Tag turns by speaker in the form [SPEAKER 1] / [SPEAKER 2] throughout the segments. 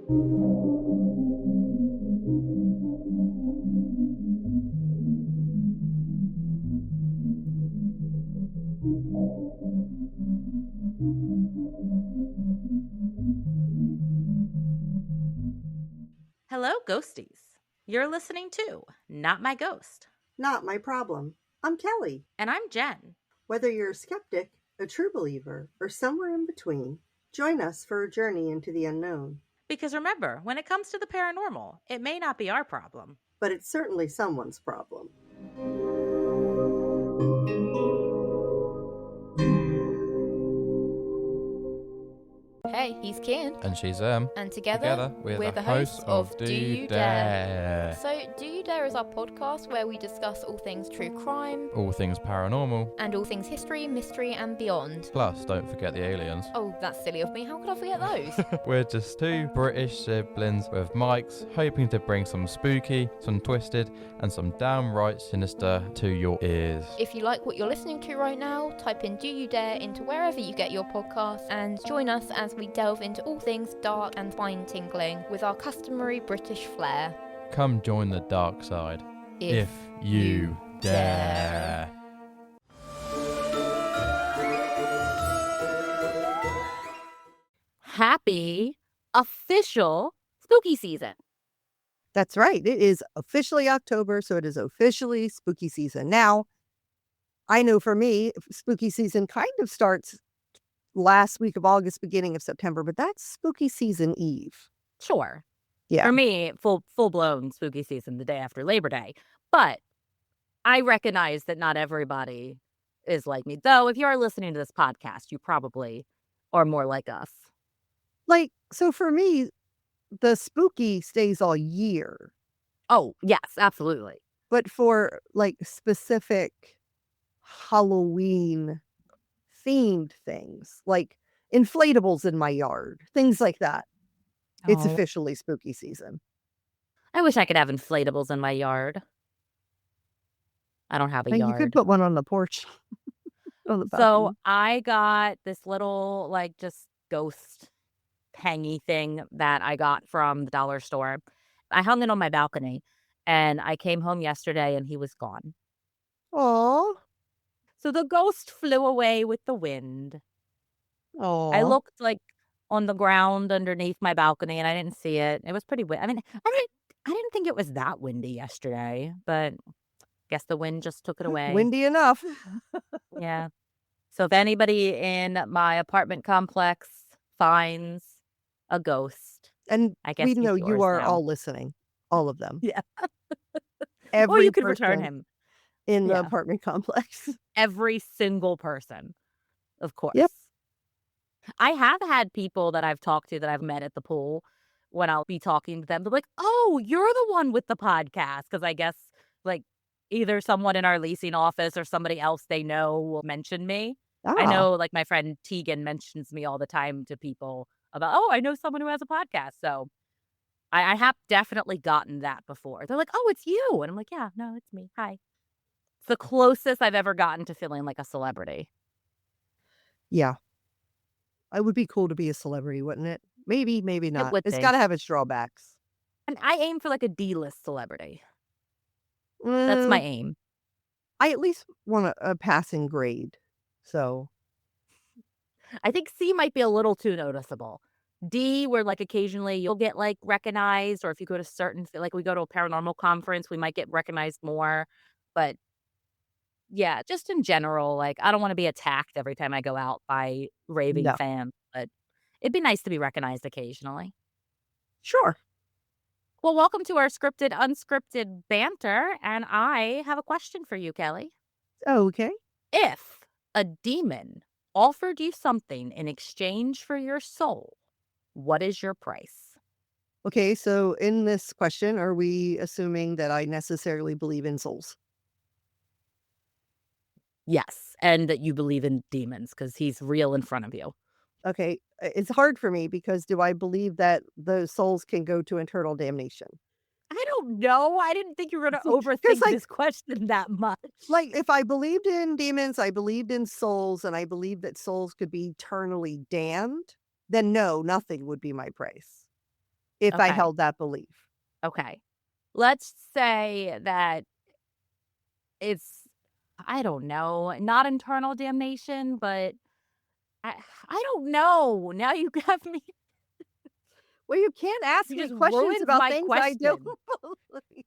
[SPEAKER 1] Hello, ghosties. You're listening to Not My Ghost.
[SPEAKER 2] Not My Problem. I'm Kelly.
[SPEAKER 1] And I'm Jen.
[SPEAKER 2] Whether you're a skeptic, a true believer, or somewhere in between, join us for a journey into the unknown.
[SPEAKER 1] Because remember, when it comes to the paranormal, it may not be our problem,
[SPEAKER 2] but it's certainly someone's problem.
[SPEAKER 3] Hey, he's Ken.
[SPEAKER 4] And she's Em.
[SPEAKER 3] And together we're the hosts of Do You Dare. So, Do You Dare is our podcast where we discuss all things true crime,
[SPEAKER 4] all things paranormal,
[SPEAKER 3] and all things history, mystery, and beyond.
[SPEAKER 4] Plus, don't forget the aliens.
[SPEAKER 3] Oh, that's silly of me. How could I forget those?
[SPEAKER 4] We're just two British siblings with mics, hoping to bring some spooky, some twisted, and some downright sinister to your ears.
[SPEAKER 3] If you like what you're listening to right now, type in Do You Dare into wherever you get your podcasts and join us as we delve into all things dark and spine-tingling with our customary British flair.
[SPEAKER 4] Come join the dark side, if you dare.
[SPEAKER 1] Happy official spooky season.
[SPEAKER 2] That's right. It is officially October, so it is officially spooky season. Now, I know for me, spooky season kind of starts last week of August, beginning of September, but that's spooky season eve.
[SPEAKER 1] Sure.
[SPEAKER 2] Yeah.
[SPEAKER 1] For me, full-blown spooky season the day after Labor Day. But I recognize that not everybody is like me. Though, if you are listening to this podcast, you probably are more like us.
[SPEAKER 2] Like, so for me, the spooky stays all year.
[SPEAKER 1] Oh, yes, absolutely.
[SPEAKER 2] But for like specific Halloween themed things, like inflatables in my yard, things like that. It's officially spooky season.
[SPEAKER 1] I wish I could have inflatables in my yard. I don't have a yard.
[SPEAKER 2] You could put one on the porch. On the balcony.
[SPEAKER 1] So I got this little, like, just ghost hangy thing that I got from the dollar store. I hung it on my balcony, and I came home yesterday, and he was gone.
[SPEAKER 2] Aww.
[SPEAKER 1] So the ghost flew away with the wind.
[SPEAKER 2] Aww.
[SPEAKER 1] I looked, like, on the ground underneath my balcony, and I didn't see it. It was pretty windy. I mean, I didn't think it was that windy yesterday, but I guess the wind just took it away.
[SPEAKER 2] Windy enough.
[SPEAKER 1] Yeah. So if anybody in my apartment complex finds a ghost,
[SPEAKER 2] and
[SPEAKER 1] I guess
[SPEAKER 2] we know you are
[SPEAKER 1] now.
[SPEAKER 2] all listening, all of them.
[SPEAKER 1] Yeah.
[SPEAKER 2] Every
[SPEAKER 1] or you could return him
[SPEAKER 2] in the apartment complex.
[SPEAKER 1] Every single person, of course.
[SPEAKER 2] Yep.
[SPEAKER 1] I have had people that I've talked to that I've met at the pool when I'll be talking to them. They're like, oh, you're the one with the podcast. Because I guess like either someone in our leasing office or somebody else they know will mention me. I know like my friend Tegan mentions me all the time to people about, oh, I know someone who has a podcast. So I have definitely gotten that before. They're like, oh, it's you. And I'm like, yeah, no, it's me. Hi. It's the closest I've ever gotten to feeling like a celebrity.
[SPEAKER 2] Yeah. It would be cool to be a celebrity, wouldn't it? Maybe, maybe not. It's got to have its drawbacks.
[SPEAKER 1] And I aim for like a D-list celebrity. That's my aim.
[SPEAKER 2] I at least want a passing grade. So
[SPEAKER 1] I think C might be a little too noticeable. D, where like occasionally you'll get like recognized, or if you go to certain, like we go to a paranormal conference, we might get recognized more. But yeah, just in general, like I don't want to be attacked every time I go out by raving fans, but it'd be nice to be recognized occasionally.
[SPEAKER 2] Sure.
[SPEAKER 1] Well, welcome to our scripted, unscripted banter, and I have a question for you, Kelly.
[SPEAKER 2] Okay.
[SPEAKER 1] If a demon offered you something in exchange for your soul, what is your price?
[SPEAKER 2] Okay, so in this question, are we assuming that I necessarily believe in souls?
[SPEAKER 1] Yes, and that you believe in demons because he's real in front of you.
[SPEAKER 2] Okay, it's hard for me because do I believe that those souls can go to eternal damnation?
[SPEAKER 1] I don't know. I didn't think you were going to overthink this question that much.
[SPEAKER 2] Like, if I believed in demons, I believed in souls, and I believed that souls could be eternally damned, then no, nothing would be my price. if I
[SPEAKER 1] Okay.
[SPEAKER 2] held that belief.
[SPEAKER 1] Okay. Let's say that it's, I don't know, not eternal damnation, but I I don't know. Now you got me.
[SPEAKER 2] Well, you can't ask
[SPEAKER 1] You
[SPEAKER 2] me
[SPEAKER 1] just
[SPEAKER 2] questions
[SPEAKER 1] ruined
[SPEAKER 2] about
[SPEAKER 1] my
[SPEAKER 2] things I don't
[SPEAKER 1] question.
[SPEAKER 2] believe.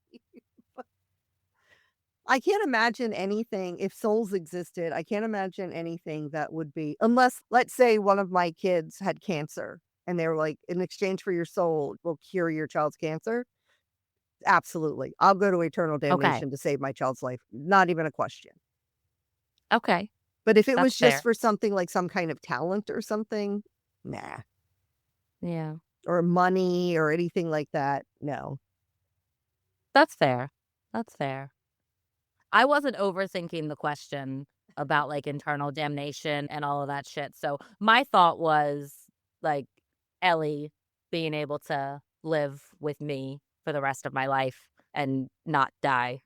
[SPEAKER 2] I can't imagine anything if souls existed, I can't imagine anything that would be unless, let's say, one of my kids had cancer and they were like, "In exchange for your soul, we'll cure your child's cancer." Absolutely. I'll go to eternal
[SPEAKER 1] Okay.
[SPEAKER 2] damnation to save my child's life. Not even a question.
[SPEAKER 1] Okay.
[SPEAKER 2] But if it
[SPEAKER 1] That's
[SPEAKER 2] was just
[SPEAKER 1] fair.
[SPEAKER 2] for something like some kind of talent or something, nah.
[SPEAKER 1] Yeah.
[SPEAKER 2] Or money or anything like that, no.
[SPEAKER 1] That's fair. That's fair. I wasn't overthinking the question about like internal damnation and all of that shit. So my thought was like Ellie being able to live with me for the rest of my life and not die.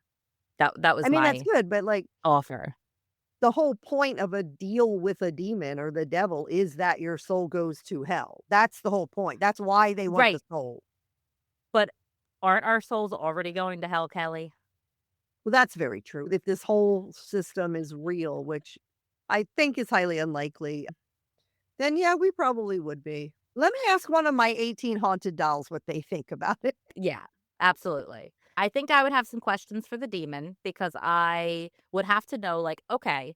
[SPEAKER 1] That
[SPEAKER 2] I
[SPEAKER 1] was
[SPEAKER 2] mean, that's
[SPEAKER 1] my
[SPEAKER 2] good, but, like,
[SPEAKER 1] offer.
[SPEAKER 2] the whole point of a deal with a demon or the devil is that your soul goes to hell. That's the whole point. That's why they want the
[SPEAKER 1] Right.
[SPEAKER 2] soul.
[SPEAKER 1] But aren't our souls already going to hell, Kelly?
[SPEAKER 2] Well, that's very true. If this whole system is real, which I think is highly unlikely, then yeah, we probably would be. Let me ask one of my 18 haunted dolls what they think about it.
[SPEAKER 1] Yeah, absolutely. I think I would have some questions for the demon because I would have to know, like, okay,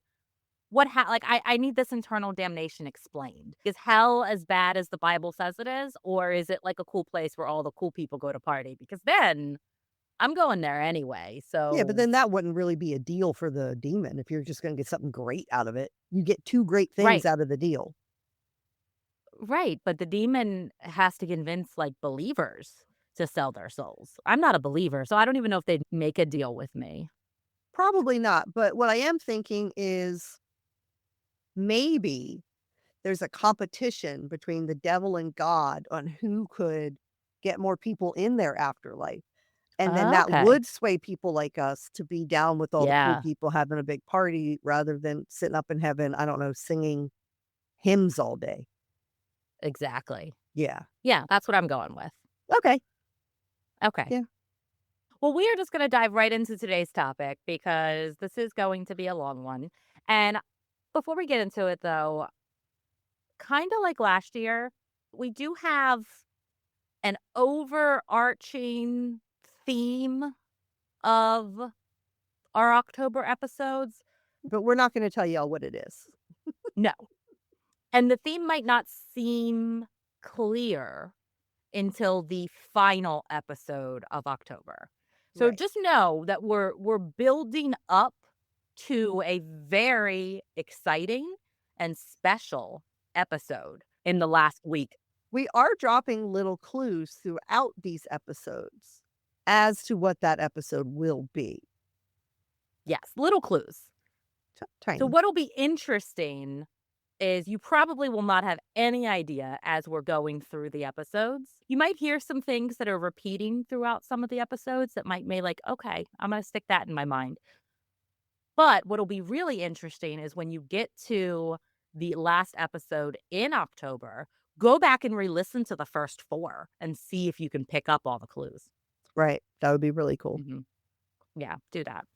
[SPEAKER 1] like I need this internal damnation explained. Is hell as bad as the Bible says it is, or is it like a cool place where all the cool people go to party? Because then I'm going there anyway.
[SPEAKER 2] Yeah, but
[SPEAKER 1] So
[SPEAKER 2] then that wouldn't really be a deal for the demon if you're just gonna get something great out of it. You get 2 great things
[SPEAKER 1] right,
[SPEAKER 2] out of the deal.
[SPEAKER 1] right. But the demon has to convince like believers to sell their souls. I'm not a believer, so I don't even know if they'd make a deal with me.
[SPEAKER 2] Probably not, but what I am thinking is maybe there's a competition between the devil and God on who could get more people in their afterlife. And then that
[SPEAKER 1] Okay.
[SPEAKER 2] would sway people like us to be down with all the cool
[SPEAKER 1] Yeah,
[SPEAKER 2] people having a big party rather than sitting up in heaven, I don't know, singing hymns all day.
[SPEAKER 1] exactly.
[SPEAKER 2] Yeah.
[SPEAKER 1] Yeah, that's what I'm going with.
[SPEAKER 2] Okay.
[SPEAKER 1] Okay.
[SPEAKER 2] Yeah.
[SPEAKER 1] Well, we are just going to dive right into today's topic because this is going to be a long one. And before we get into it, though, kind of like last year, we do have an overarching theme of our October episodes.
[SPEAKER 2] But we're not gonna tell y'all what it is.
[SPEAKER 1] No. And the theme might not seem clear until the final episode of October. So
[SPEAKER 2] Right.
[SPEAKER 1] just know that we're building up to a very exciting and special episode in the last week.
[SPEAKER 2] We are dropping little clues throughout these episodes as to what that episode will be.
[SPEAKER 1] Yes, little clues. So
[SPEAKER 2] Tiny.
[SPEAKER 1] what'll be interesting is you probably will not have any idea as we're going through the episodes. You might hear some things that are repeating throughout some of the episodes that might be like, okay, I'm going to stick that in my mind. But what'll be really interesting is when you get to the last episode in October, go back and re-listen to the first 4 and see if you can pick up all the clues.
[SPEAKER 2] Right. That would be really cool.
[SPEAKER 1] Mhm. Yeah, do that.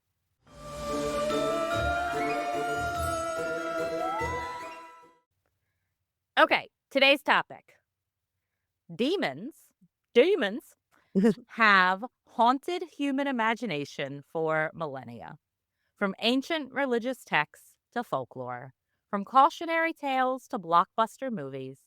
[SPEAKER 1] Okay, today's topic. Demons, demons have haunted human imagination for millennia. From ancient religious texts to folklore, from cautionary tales to blockbuster movies,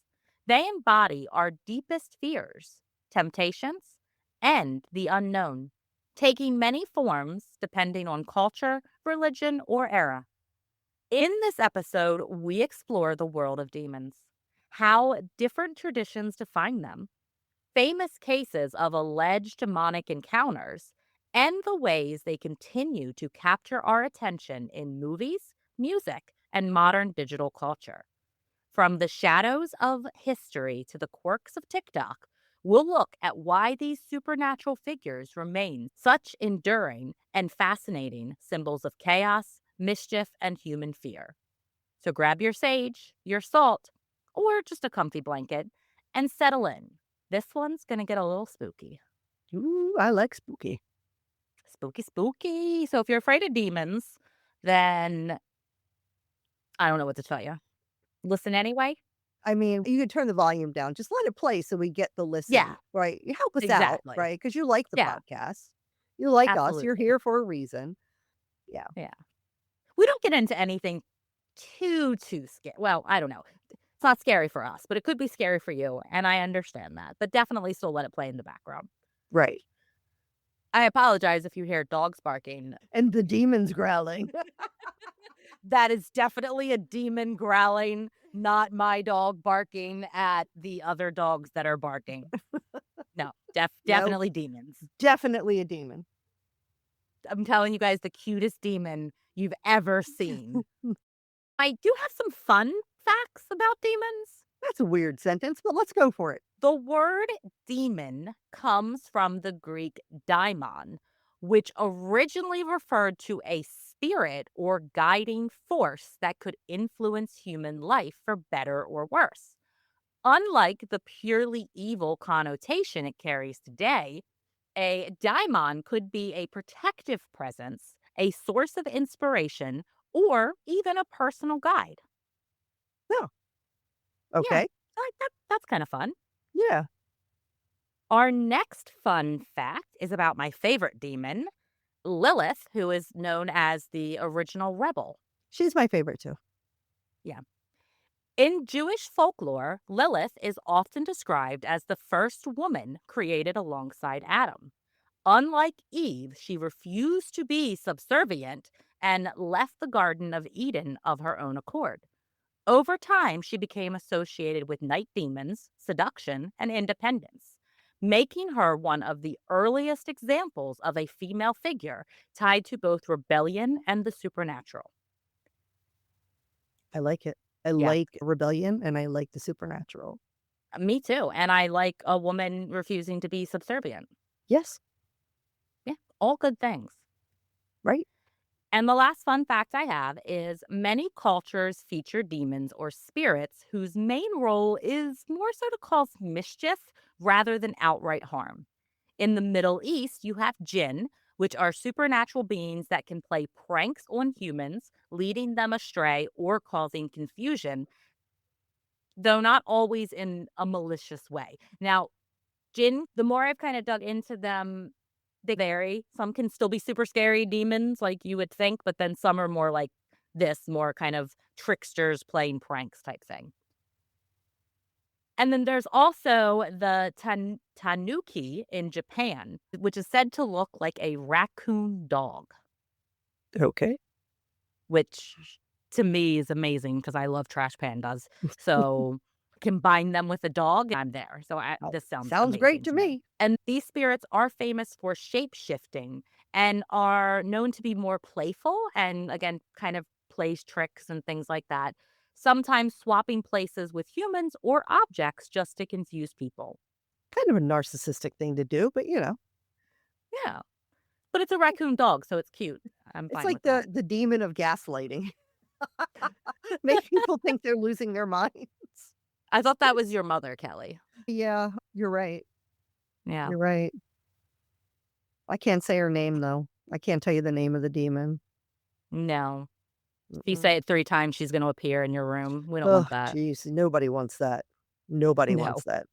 [SPEAKER 1] they embody our deepest fears, temptations, and the unknown, taking many forms depending on culture, religion, or era. In this episode, we explore the world of demons, how different traditions define them, famous cases of alleged demonic encounters, and the ways they continue to capture our attention in movies, music, and modern digital culture. From the shadows of history to the quirks of TikTok, we'll look at why these supernatural figures remain such enduring and fascinating symbols of chaos, mischief, and human fear. So grab your sage, your salt, or just a comfy blanket and settle in This one's going to get a little spooky.
[SPEAKER 2] Ooh, I like spooky.
[SPEAKER 1] Spooky, spooky. So if you're afraid of demons, then I don't know what to tell you. Listen anyway.
[SPEAKER 2] I mean, you could turn the volume down. Just let it play so we get the listen,
[SPEAKER 1] Yeah,
[SPEAKER 2] right? You help us out,
[SPEAKER 1] exactly.
[SPEAKER 2] right? Because you like the
[SPEAKER 1] Yeah,
[SPEAKER 2] podcast. You like us. You're
[SPEAKER 1] absolutely.
[SPEAKER 2] here for a reason. Yeah.
[SPEAKER 1] Yeah. We don't get into anything too scary. Well, I don't know. It's not scary for us, but it could be scary for you, and I understand that. But definitely still let it play in the background.
[SPEAKER 2] Right.
[SPEAKER 1] I apologize if you hear dogs barking.
[SPEAKER 2] And the demons growling.
[SPEAKER 1] That is definitely a demon growling, not my dog barking at the other dogs that are barking. No,
[SPEAKER 2] Nope.
[SPEAKER 1] definitely demons.
[SPEAKER 2] Definitely a demon.
[SPEAKER 1] I'm telling you guys, the cutest demon you've ever seen. I do have some fun facts about demons.
[SPEAKER 2] That's a weird sentence, but let's go for it.
[SPEAKER 1] The word demon comes from the Greek daimon, which originally referred to a spirit or guiding force that could influence human life for better or worse. Unlike the purely evil connotation it carries today, a daimon could be a protective presence, a source of inspiration, or even a personal guide.
[SPEAKER 2] Oh,
[SPEAKER 1] Yeah,
[SPEAKER 2] okay.
[SPEAKER 1] that's kind of fun.
[SPEAKER 2] Yeah.
[SPEAKER 1] Our next fun fact is about my favorite demon, Lilith, who is known as the original rebel.
[SPEAKER 2] She's my favorite too.
[SPEAKER 1] Yeah. In Jewish folklore, Lilith is often described as the first woman created alongside Adam. Unlike Eve, she refused to be subservient and left the Garden of Eden of her own accord. Over time, she became associated with night demons, seduction, and independence, making her one of the earliest examples of a female figure tied to both rebellion and the supernatural.
[SPEAKER 2] I like it. I
[SPEAKER 1] Yeah,
[SPEAKER 2] like rebellion and I like the supernatural.
[SPEAKER 1] me too. And I like a woman refusing to be subservient.
[SPEAKER 2] Yes.
[SPEAKER 1] Yeah, all good things.
[SPEAKER 2] Right.
[SPEAKER 1] And the last fun fact I have is many cultures feature demons or spirits whose main role is more so to cause mischief rather than outright harm. In the Middle East, you have jinn, which are supernatural beings that can play pranks on humans, leading them astray or causing confusion, though not always in a malicious way. Now, jinn, the more I've kind of dug into them, they vary. Some can still be super scary demons, like you would think, but then some are more like this, more kind of tricksters playing pranks type thing. And then there's also the tanuki in Japan, which is said to look like a raccoon dog,
[SPEAKER 2] Okay.
[SPEAKER 1] which to me is amazing because I love trash pandas. So combine them with a dog, I'm there. So this sounds
[SPEAKER 2] Sounds great
[SPEAKER 1] amazing
[SPEAKER 2] to
[SPEAKER 1] to me.
[SPEAKER 2] me.
[SPEAKER 1] And these spirits are famous for shape shifting and are known to be more playful and, again, kind of plays tricks and things like that. Sometimes swapping places with humans or objects just to confuse people.
[SPEAKER 2] Kind of a narcissistic thing to do, but
[SPEAKER 1] Yeah. But it's a raccoon dog, so it's cute. I'm
[SPEAKER 2] it's
[SPEAKER 1] fine
[SPEAKER 2] like
[SPEAKER 1] with that.
[SPEAKER 2] the demon of gaslighting. Make people think they're losing their minds.
[SPEAKER 1] I thought that was your mother, Kelly.
[SPEAKER 2] Yeah, you're right.
[SPEAKER 1] Yeah.
[SPEAKER 2] You're right. I can't say her name though. I can't tell you the name of the demon.
[SPEAKER 1] No. If you
[SPEAKER 2] Mm-mm.
[SPEAKER 1] say it 3 times, she's going to appear in your room. We don't
[SPEAKER 2] Oh,
[SPEAKER 1] want that.
[SPEAKER 2] jeez. Nobody wants that. Nobody
[SPEAKER 1] No.
[SPEAKER 2] wants that.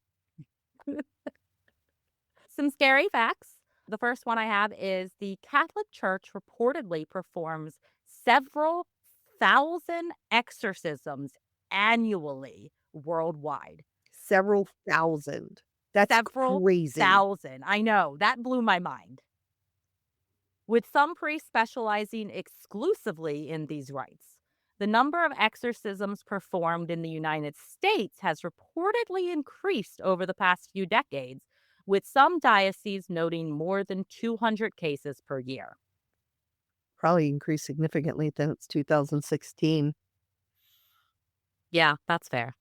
[SPEAKER 1] Some scary facts. The first one I have is the Catholic Church reportedly performs several thousand exorcisms annually worldwide.
[SPEAKER 2] Several thousand. That's
[SPEAKER 1] Several
[SPEAKER 2] crazy.
[SPEAKER 1] thousand. I know. That blew my mind. With some priests specializing exclusively in these rites. The number of exorcisms performed in the United States has reportedly increased over the past few decades, with some dioceses noting more than 200 cases per year.
[SPEAKER 2] Probably increased significantly since 2016.
[SPEAKER 1] Yeah, that's fair.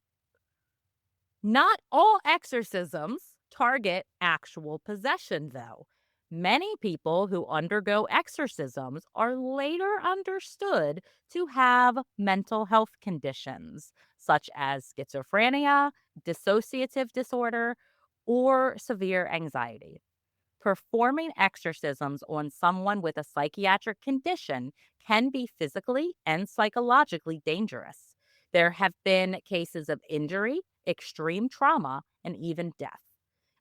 [SPEAKER 1] Not all exorcisms target actual possession, though. Many people who undergo exorcisms are later understood to have mental health conditions, such as schizophrenia, dissociative disorder, or severe anxiety. Performing exorcisms on someone with a psychiatric condition can be physically and psychologically dangerous. There have been cases of injury, extreme trauma, and even death.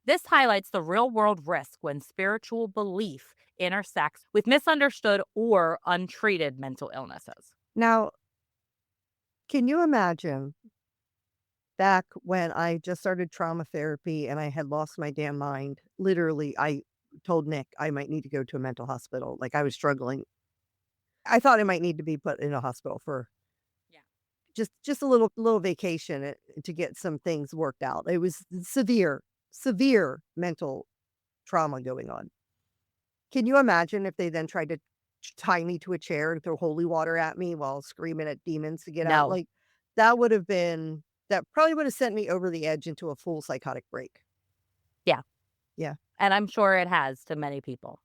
[SPEAKER 1] This highlights the real world risk when spiritual belief intersects with misunderstood or untreated mental illnesses.
[SPEAKER 2] Now, can you imagine back when I just started trauma therapy and I had lost my damn mind? Literally, I told Nick I might need to go to a mental hospital. Like I was struggling. I thought I might need to be put in a hospital for
[SPEAKER 1] Yeah.
[SPEAKER 2] just a little vacation to get some things worked out. It was severe mental trauma going on. Can you imagine if they then tried to tie me to a chair and throw holy water at me while screaming at demons to get out?
[SPEAKER 1] No.
[SPEAKER 2] Like, that probably would have sent me over the edge into a full psychotic break.
[SPEAKER 1] Yeah.
[SPEAKER 2] Yeah.
[SPEAKER 1] And I'm sure it has to many people.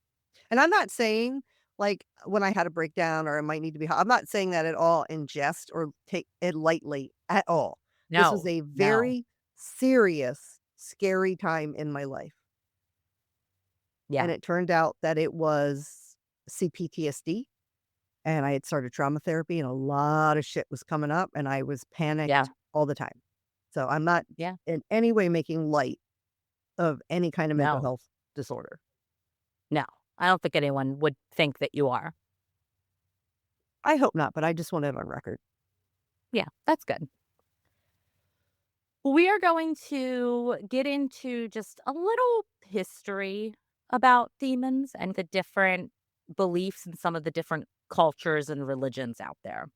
[SPEAKER 2] And I'm not saying, like, when I had a breakdown or I might need to be I'm not saying that at all in jest or take it lightly at all. This was
[SPEAKER 1] No,
[SPEAKER 2] a
[SPEAKER 1] no.
[SPEAKER 2] very serious, scary time in my life. And
[SPEAKER 1] Yeah.
[SPEAKER 2] it turned out that it was CPTSD, and I had started trauma therapy, and a lot of shit was coming up, and I was
[SPEAKER 1] Yeah.
[SPEAKER 2] panicked all the time. So I'm not
[SPEAKER 1] Yeah.
[SPEAKER 2] in any way making light of any kind of mental
[SPEAKER 1] No.
[SPEAKER 2] health disorder.
[SPEAKER 1] No. I don't think anyone would think that you are.
[SPEAKER 2] I hope not, but I just want it on record.
[SPEAKER 1] Yeah, that's good. We are going to get into just a little history about demons and the different beliefs and some of the different cultures and religions out there.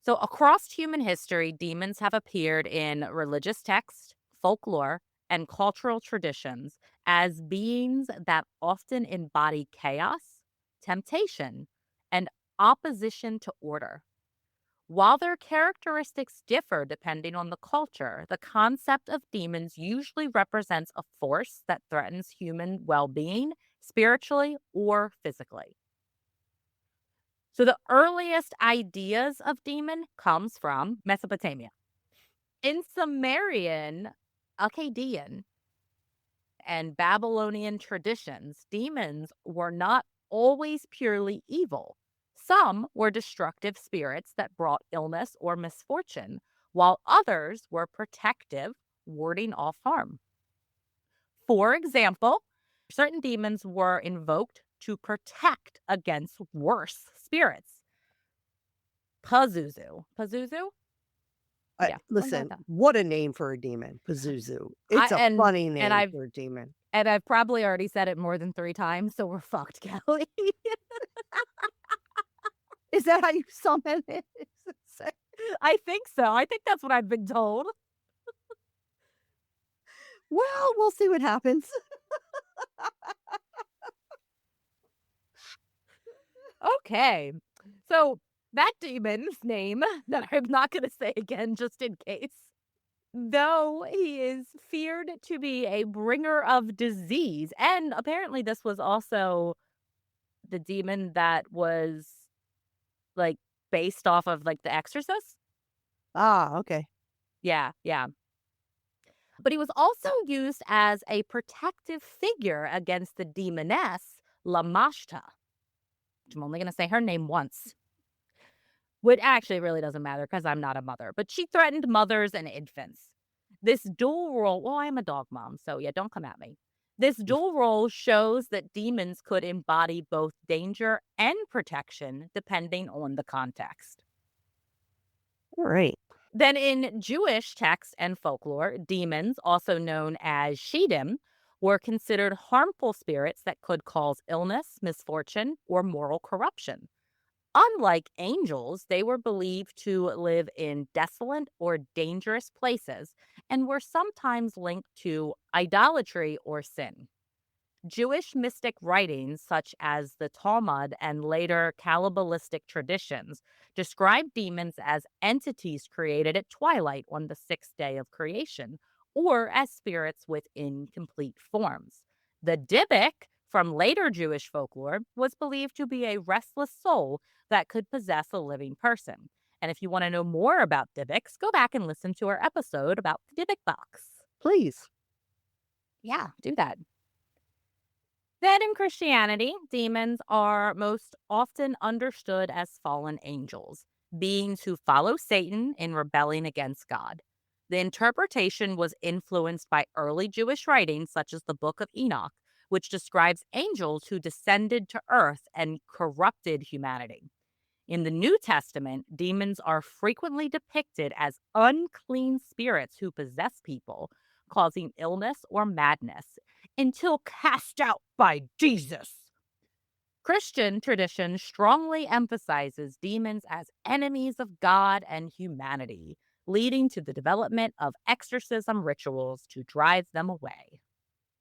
[SPEAKER 1] So, across human history, demons have appeared in religious texts, folklore, and cultural traditions as beings that often embody chaos, temptation, and opposition to order. While their characteristics differ depending on the culture, the concept of demons usually represents a force that threatens human well being, spiritually or physically. So the earliest ideas of demon comes from Mesopotamia. In Sumerian, Akkadian, and Babylonian traditions, demons were not always purely evil. Some were destructive spirits that brought illness or misfortune, while others were protective, warding off harm. For example, certain demons were invoked to protect against worse spirits. Pazuzu. Pazuzu? Yeah, something like
[SPEAKER 2] Listen,
[SPEAKER 1] that.
[SPEAKER 2] what a name for a demon, Pazuzu.
[SPEAKER 1] I
[SPEAKER 2] It's a
[SPEAKER 1] and
[SPEAKER 2] funny
[SPEAKER 1] and
[SPEAKER 2] name
[SPEAKER 1] I've
[SPEAKER 2] for a demon.
[SPEAKER 1] and I've probably already said it more than 3 times, so we're fucked, Kelly.
[SPEAKER 2] Is that how you summon it?
[SPEAKER 1] I think so. I think that's what I've been told.
[SPEAKER 2] Well, we'll see what happens.
[SPEAKER 1] Okay. So that demon's name that I'm not going to say again just in case, though he is feared to be a bringer of disease. And apparently, this was also the demon that was like based off of like The Exorcist.
[SPEAKER 2] Ah, okay.
[SPEAKER 1] Yeah. Yeah. But he was also used as a protective figure against the demoness Lamashta. I'm only going to say her name once. Which actually really doesn't matter because I'm not a mother, but she threatened mothers and infants. This dual role, well, I'm a dog mom, so yeah, don't come at me. This dual role shows that demons could embody both danger and protection depending on the context.
[SPEAKER 2] All right.
[SPEAKER 1] Then in Jewish texts and folklore, demons, also known as shedim, were considered harmful spirits that could cause illness, misfortune, or moral corruption. Unlike angels, they were believed to live in desolate or dangerous places and were sometimes linked to idolatry or sin. Jewish mystic writings, such as the Talmud and later Kabbalistic traditions, describe demons as entities created at twilight on the sixth day of creation, or as spirits with incomplete forms. The dybbuk, from later Jewish folklore, was believed to be a restless soul that could possess a living person. And if you want to know more about dybbuks, go back and listen to our episode about the dybbuk box.
[SPEAKER 2] Please.
[SPEAKER 1] Yeah, do that. Then in Christianity, demons are most often understood as fallen angels, beings who follow Satan in rebelling against God. The interpretation was influenced by early Jewish writings, such as the Book of Enoch, which describes angels who descended to earth and corrupted humanity. In the New Testament, demons are frequently depicted as unclean spirits who possess people, causing illness or madness, until cast out by Jesus. Christian tradition strongly emphasizes demons as enemies of God and humanity, leading to the development of exorcism rituals to drive them away.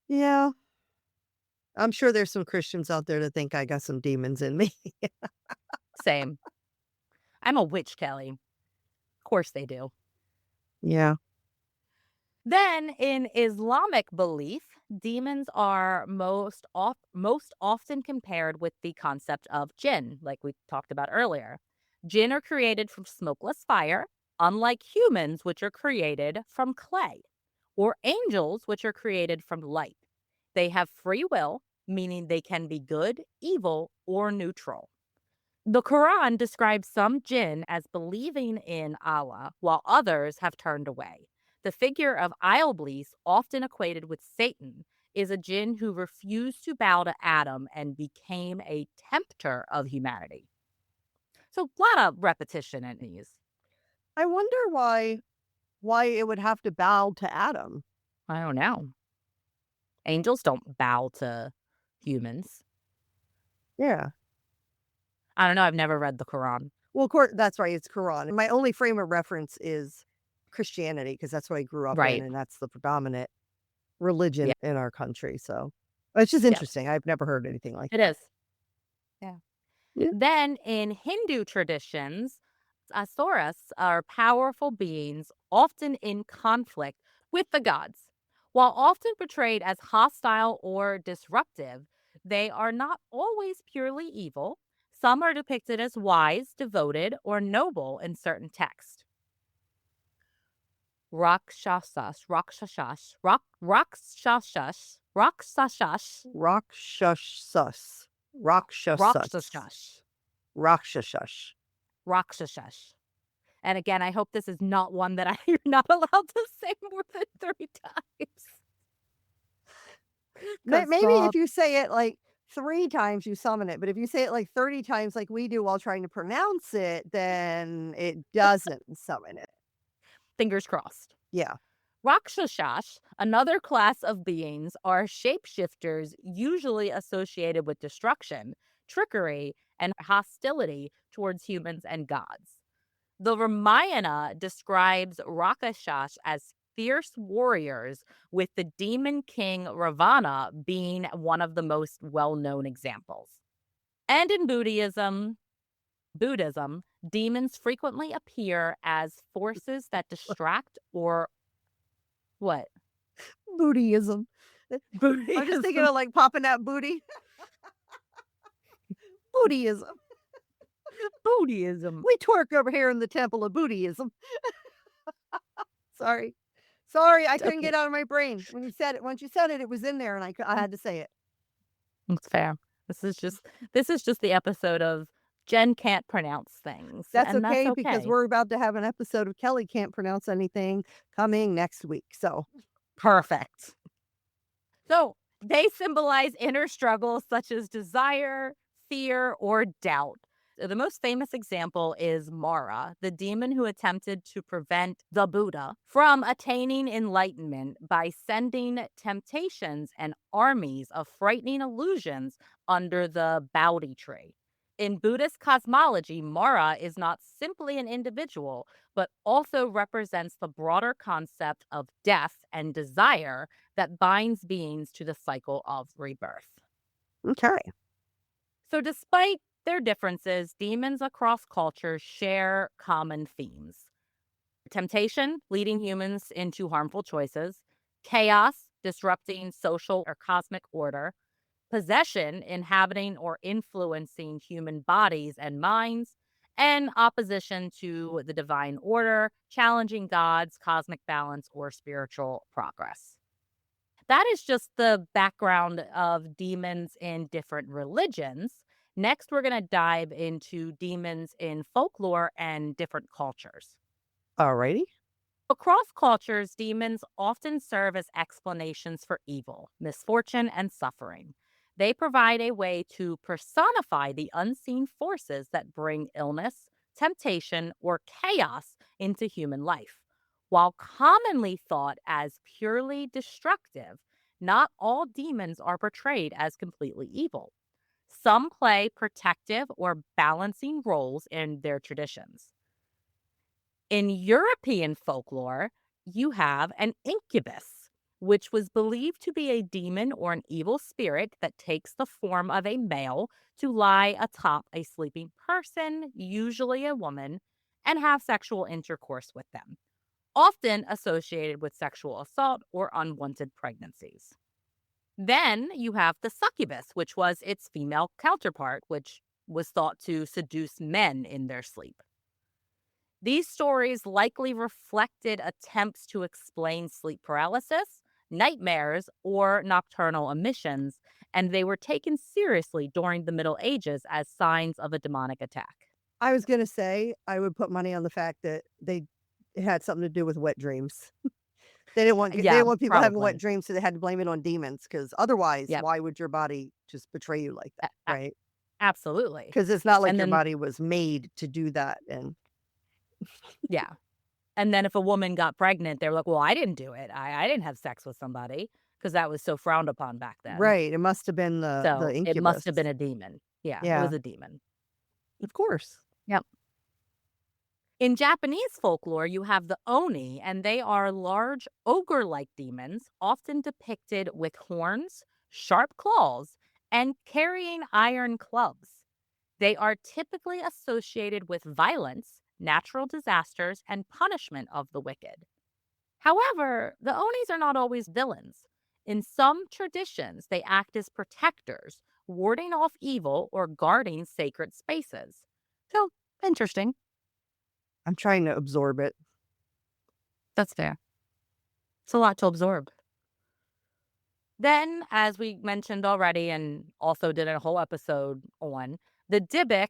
[SPEAKER 2] Yeah. I'm sure there's some Christians out there that think I got some demons in me.
[SPEAKER 1] Same. I'm a witch, Kelly. Of course they do.
[SPEAKER 2] Yeah.
[SPEAKER 1] Then, in Islamic belief, demons are most often compared with the concept of jinn, like we talked about earlier. Jinn are created from smokeless fire, unlike humans, which are created from clay, or angels, which are created from light. They have free will, meaning they can be good, evil, or neutral. The Quran describes some jinn as believing in Allah, while others have turned away. The figure of Iblis, often equated with Satan, is a jinn who refused to bow to Adam and became a tempter of humanity. So, a lot of repetition in these.
[SPEAKER 2] I wonder why it would have to bow to Adam.
[SPEAKER 1] I don't know. Angels don't bow to humans.
[SPEAKER 2] Yeah.
[SPEAKER 1] I don't know. I've never read the Quran.
[SPEAKER 2] Well, of course, that's right. It's Quran. And my only frame of reference is Christianity because that's what I grew up in,
[SPEAKER 1] Right.
[SPEAKER 2] and that's the predominant religion
[SPEAKER 1] Yeah.
[SPEAKER 2] in our country. So it's just
[SPEAKER 1] Yes,
[SPEAKER 2] interesting. I've never heard anything like
[SPEAKER 1] it
[SPEAKER 2] that.
[SPEAKER 1] is. Yeah.
[SPEAKER 2] Yeah.
[SPEAKER 1] Then in Hindu traditions, asuras are powerful beings, often in conflict with the gods. While often portrayed as hostile or disruptive, they are not always purely evil. Some are depicted as wise, devoted, or noble in certain texts. Rakshasas,
[SPEAKER 2] Rakshasas. Rakshasas.
[SPEAKER 1] rakshasas,
[SPEAKER 2] Rakshasas.
[SPEAKER 1] rakshasas. And again, I hope this is not one that you're not allowed to say more than 3 times. 'Cause,
[SPEAKER 2] Maybe if you say it like 3 times, you summon it. But if you say it like 30 times, like we do while trying to pronounce it, then it doesn't summon it.
[SPEAKER 1] fingers crossed.
[SPEAKER 2] Yeah.
[SPEAKER 1] Rakshasas, another class of beings, are shapeshifters usually associated with destruction, trickery, and hostility towards humans and gods. The Ramayana describes Rakshasas as fierce warriors, with the demon king Ravana being one of the most well known examples. And in Buddhism, demons frequently appear as forces that distract or what?
[SPEAKER 2] Buddhism. I'm just thinking of like popping that booty. Buddhism.
[SPEAKER 1] Buddhism.
[SPEAKER 2] We twerk over here in the temple of Buddhism. Sorry. Sorry, I couldn't
[SPEAKER 1] Okay.
[SPEAKER 2] get out of my brain when you said it. Once you said it, it was in there and I had to say it.
[SPEAKER 1] It's fair. This is just the episode of Jen can't pronounce things,
[SPEAKER 2] That's
[SPEAKER 1] and that's
[SPEAKER 2] okay because
[SPEAKER 1] okay.
[SPEAKER 2] we're about to have an episode of Kelly Can't Pronounce Anything coming next week. So
[SPEAKER 1] Perfect. So they symbolize inner struggles such as desire, fear, or doubt. The most famous example is Mara, the demon who attempted to prevent the Buddha from attaining enlightenment by sending temptations and armies of frightening illusions under the Bodhi tree. In Buddhist cosmology, Mara is not simply an individual, but also represents the broader concept of death and desire that binds beings to the cycle of rebirth.
[SPEAKER 2] okay.
[SPEAKER 1] So, despite their differences, demons across cultures share common themes: temptation, leading humans into harmful choices; chaos, disrupting social or cosmic order; possession, inhabiting or influencing human bodies and minds; and opposition to the divine order, challenging God's cosmic balance or spiritual progress. that is just the background of demons in different religions. Next, we're going to dive into demons in folklore and different cultures.
[SPEAKER 2] Alrighty.
[SPEAKER 1] Across cultures, demons often serve as explanations for evil, misfortune, and suffering. They provide a way to personify the unseen forces that bring illness, temptation, or chaos into human life. While commonly thought as purely destructive, not all demons are portrayed as completely evil. Some play protective or balancing roles in their traditions. In European folklore, you have an incubus, which was believed to be a demon or an evil spirit that takes the form of a male to lie atop a sleeping person, usually a woman, and have sexual intercourse with them, often associated with sexual assault or unwanted pregnancies. Then you have the succubus, which was its female counterpart, which was thought to seduce men in their sleep. These stories likely reflected attempts to explain sleep paralysis, nightmares, or nocturnal emissions, and they were taken seriously during the Middle Ages as signs of a demonic attack.
[SPEAKER 2] I was gonna say, I would put money on the fact that it had something to do with wet dreams. They
[SPEAKER 1] Yeah,
[SPEAKER 2] didn't want people having wet
[SPEAKER 1] probably.
[SPEAKER 2] dreams, so they had to blame it on demons. Because otherwise,
[SPEAKER 1] Yep.
[SPEAKER 2] why would your body just betray you like
[SPEAKER 1] A-
[SPEAKER 2] that,
[SPEAKER 1] a-
[SPEAKER 2] right?
[SPEAKER 1] absolutely.
[SPEAKER 2] Because it's not like
[SPEAKER 1] And
[SPEAKER 2] your
[SPEAKER 1] then,
[SPEAKER 2] body was made to do that, and
[SPEAKER 1] yeah. And then if a woman got pregnant, they were like, well, I didn't do it. I didn't have sex with somebody because that was so frowned upon back then.
[SPEAKER 2] right, it must have been the
[SPEAKER 1] So it must
[SPEAKER 2] incubus.
[SPEAKER 1] have been a demon. Yeah, it
[SPEAKER 2] Yeah,
[SPEAKER 1] was a demon.
[SPEAKER 2] of course.
[SPEAKER 1] Yep. In Japanese folklore, you have the oni, and they are large ogre like demons, often depicted with horns, sharp claws, and carrying iron clubs. They are typically associated with violence, natural disasters, and punishment of the wicked. However, the onis are not always villains. In some traditions, they act as protectors, warding off evil or guarding sacred spaces. So, interesting.
[SPEAKER 2] I'm trying to absorb it.
[SPEAKER 1] That's fair. It's a lot to absorb. Then, as we mentioned already and also did a whole episode on, the dybbuk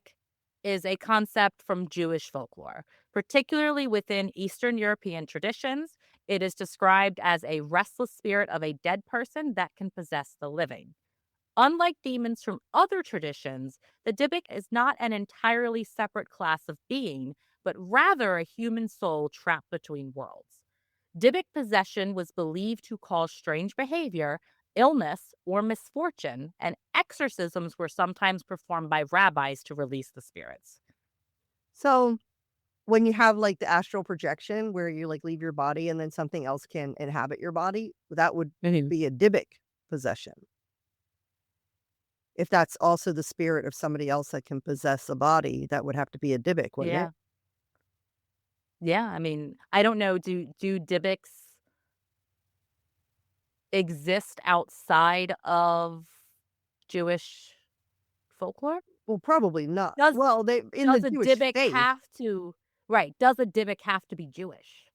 [SPEAKER 1] is a concept from Jewish folklore, particularly within Eastern European traditions. It is described as a restless spirit of a dead person that can possess the living. Unlike demons from other traditions, the dybbuk is not an entirely separate class of being, but rather a human soul trapped between worlds. Dybbuk possession was believed to cause strange behavior, illness, or misfortune, and exorcisms were sometimes performed by rabbis to release the spirits.
[SPEAKER 2] So, when you have, like, the astral projection where you, like, leave your body and then something else can inhabit your body, that would
[SPEAKER 1] Mhm.
[SPEAKER 2] be a Dybbuk possession. If that's also the spirit of somebody else that can possess a body, that would have to be a Dybbuk, wouldn't it?
[SPEAKER 1] Yeah. Yeah. I mean, I don't know. Do Dybbuks exist outside of Jewish folklore?
[SPEAKER 2] Well, probably not.
[SPEAKER 1] Does
[SPEAKER 2] Well, they in the
[SPEAKER 1] does a
[SPEAKER 2] Jewish
[SPEAKER 1] Dybbuk
[SPEAKER 2] faith,
[SPEAKER 1] have to right, does a Dybbuk have to be Jewish?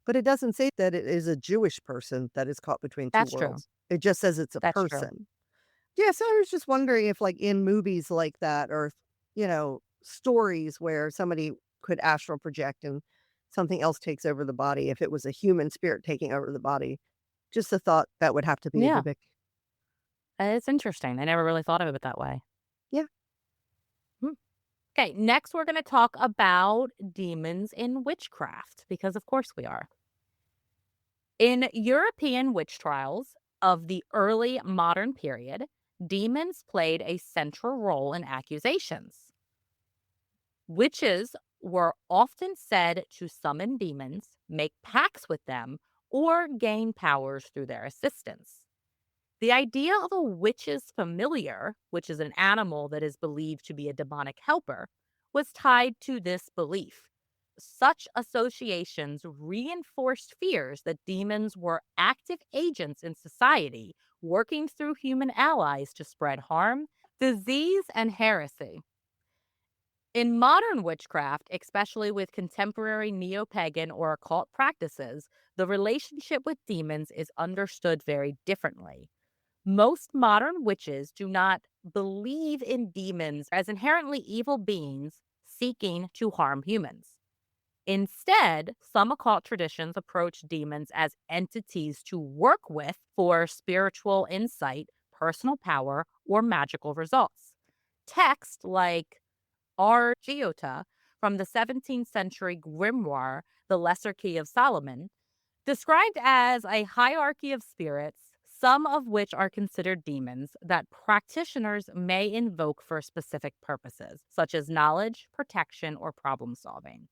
[SPEAKER 2] but it doesn't say that it is a Jewish person that is caught between 2
[SPEAKER 1] That's true.
[SPEAKER 2] worlds. It just says it's a
[SPEAKER 1] That's true.
[SPEAKER 2] person. Yeah, so I was just wondering if, like, in movies like that or, stories where somebody could astral project and something else takes over the body, if it was a human spirit taking over the body. Just a thought that would have to be a
[SPEAKER 1] Yeah.
[SPEAKER 2] Dybbuk.
[SPEAKER 1] It's interesting. I never really thought of it that way.
[SPEAKER 2] Yeah.
[SPEAKER 1] Hmm. Okay, next we're going to talk about demons in witchcraft because of course we are. In European witch trials of the early modern period, demons played a central role in accusations. Witches were often said to summon demons, make pacts with them, or gain powers through their assistance. The idea of a witch's familiar, which is an animal that is believed to be a demonic helper, was tied to this belief. Such associations reinforced fears that demons were active agents in society, working through human allies to spread harm, disease, and heresy. In modern witchcraft, especially with contemporary neo pagan or occult practices, the relationship with demons is understood very differently. Most modern witches do not believe in demons as inherently evil beings seeking to harm humans. Instead, some occult traditions approach demons as entities to work with for spiritual insight, personal power, or magical results. Text like R. Giota from the 17th century grimoire, The Lesser Key of Solomon, described as a hierarchy of spirits, some of which are considered demons that practitioners may invoke for specific purposes, such as knowledge, protection, or problem solving.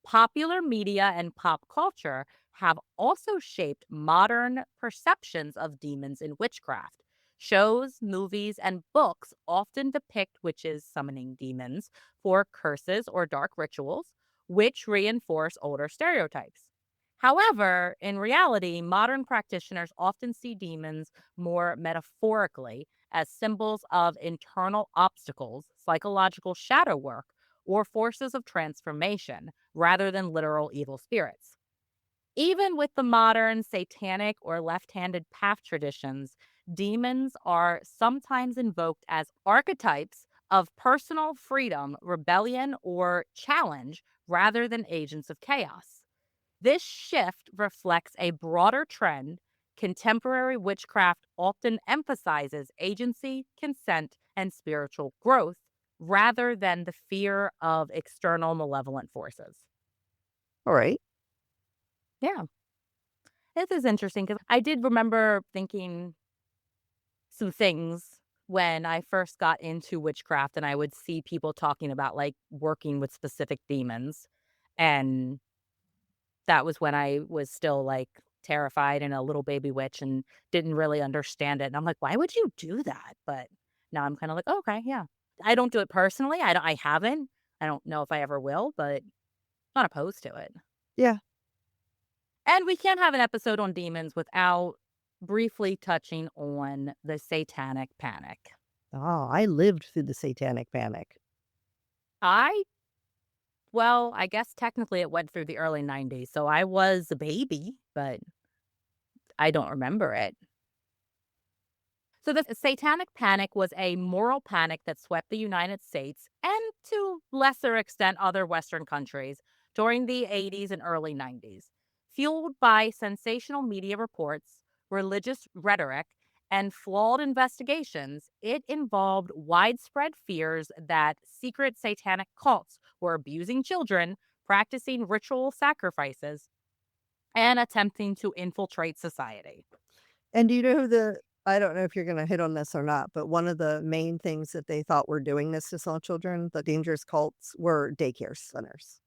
[SPEAKER 1] Popular media and pop culture have also shaped modern perceptions of demons in witchcraft. Shows, movies, and books often depict witches summoning demons for curses or dark rituals, which reinforce older stereotypes. However, in reality, modern practitioners often see demons more metaphorically as symbols of internal obstacles, psychological shadow work, or forces of transformation rather than literal evil spirits. Even with the modern satanic or left handed path traditions, demons are sometimes invoked as archetypes of personal freedom, rebellion, or challenge rather than agents of chaos. This shift reflects a broader trend. Contemporary witchcraft often emphasizes agency, consent, and spiritual growth rather than the fear of external malevolent forces.
[SPEAKER 2] All right.
[SPEAKER 1] Yeah, this is interesting because I did remember thinking some things when I first got into witchcraft and I would see people talking about like working with specific demons. And that was when I was still, like, terrified and a little baby witch and didn't really understand it, and I'm like, "Why would you do that?" But now I'm kinda like, "Oh, okay, yeah." I don't do it personally, I haven't. I don't know if I ever will, but not opposed to it.
[SPEAKER 2] Yeah.
[SPEAKER 1] And we can't have an episode on demons without briefly touching on the Satanic Panic.
[SPEAKER 2] Oh, I lived through the Satanic Panic.
[SPEAKER 1] I well, I guess technically it went through the early '90s, so I was a baby, but I don't remember it. So, the Satanic Panic was a moral panic that swept the United States and to lesser extent other Western countries during the 80s and early 90s. Fueled by sensational media reports, religious rhetoric, and flawed investigations, it involved widespread fears that secret satanic cults were abusing children, practicing ritual sacrifices, and attempting to infiltrate society.
[SPEAKER 2] And do you know who I don't know if you're gonna hit on this or not, but one of the main things that they thought were doing this to small children, the dangerous cults, were daycare centers.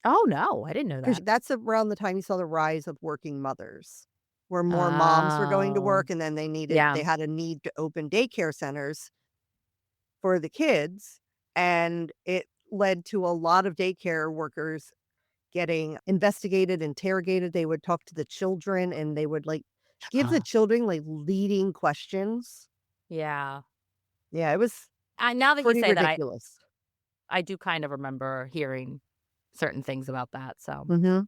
[SPEAKER 1] Oh, no, I didn't know
[SPEAKER 2] Because
[SPEAKER 1] that.
[SPEAKER 2] that's around the time you saw the rise of working mothers, where more moms were going to
[SPEAKER 1] Oh,
[SPEAKER 2] work, and then
[SPEAKER 1] yeah.
[SPEAKER 2] they had a need to open daycare centers for the kids, and it led to a lot of daycare workers getting investigated, interrogated. They would talk to the children, and they would, like, give the children, like, leading questions.
[SPEAKER 1] Yeah.
[SPEAKER 2] Yeah, it was
[SPEAKER 1] Now that you
[SPEAKER 2] pretty
[SPEAKER 1] say that,
[SPEAKER 2] ridiculous.
[SPEAKER 1] I do kind of remember hearing certain things about that, so.
[SPEAKER 2] Mhm.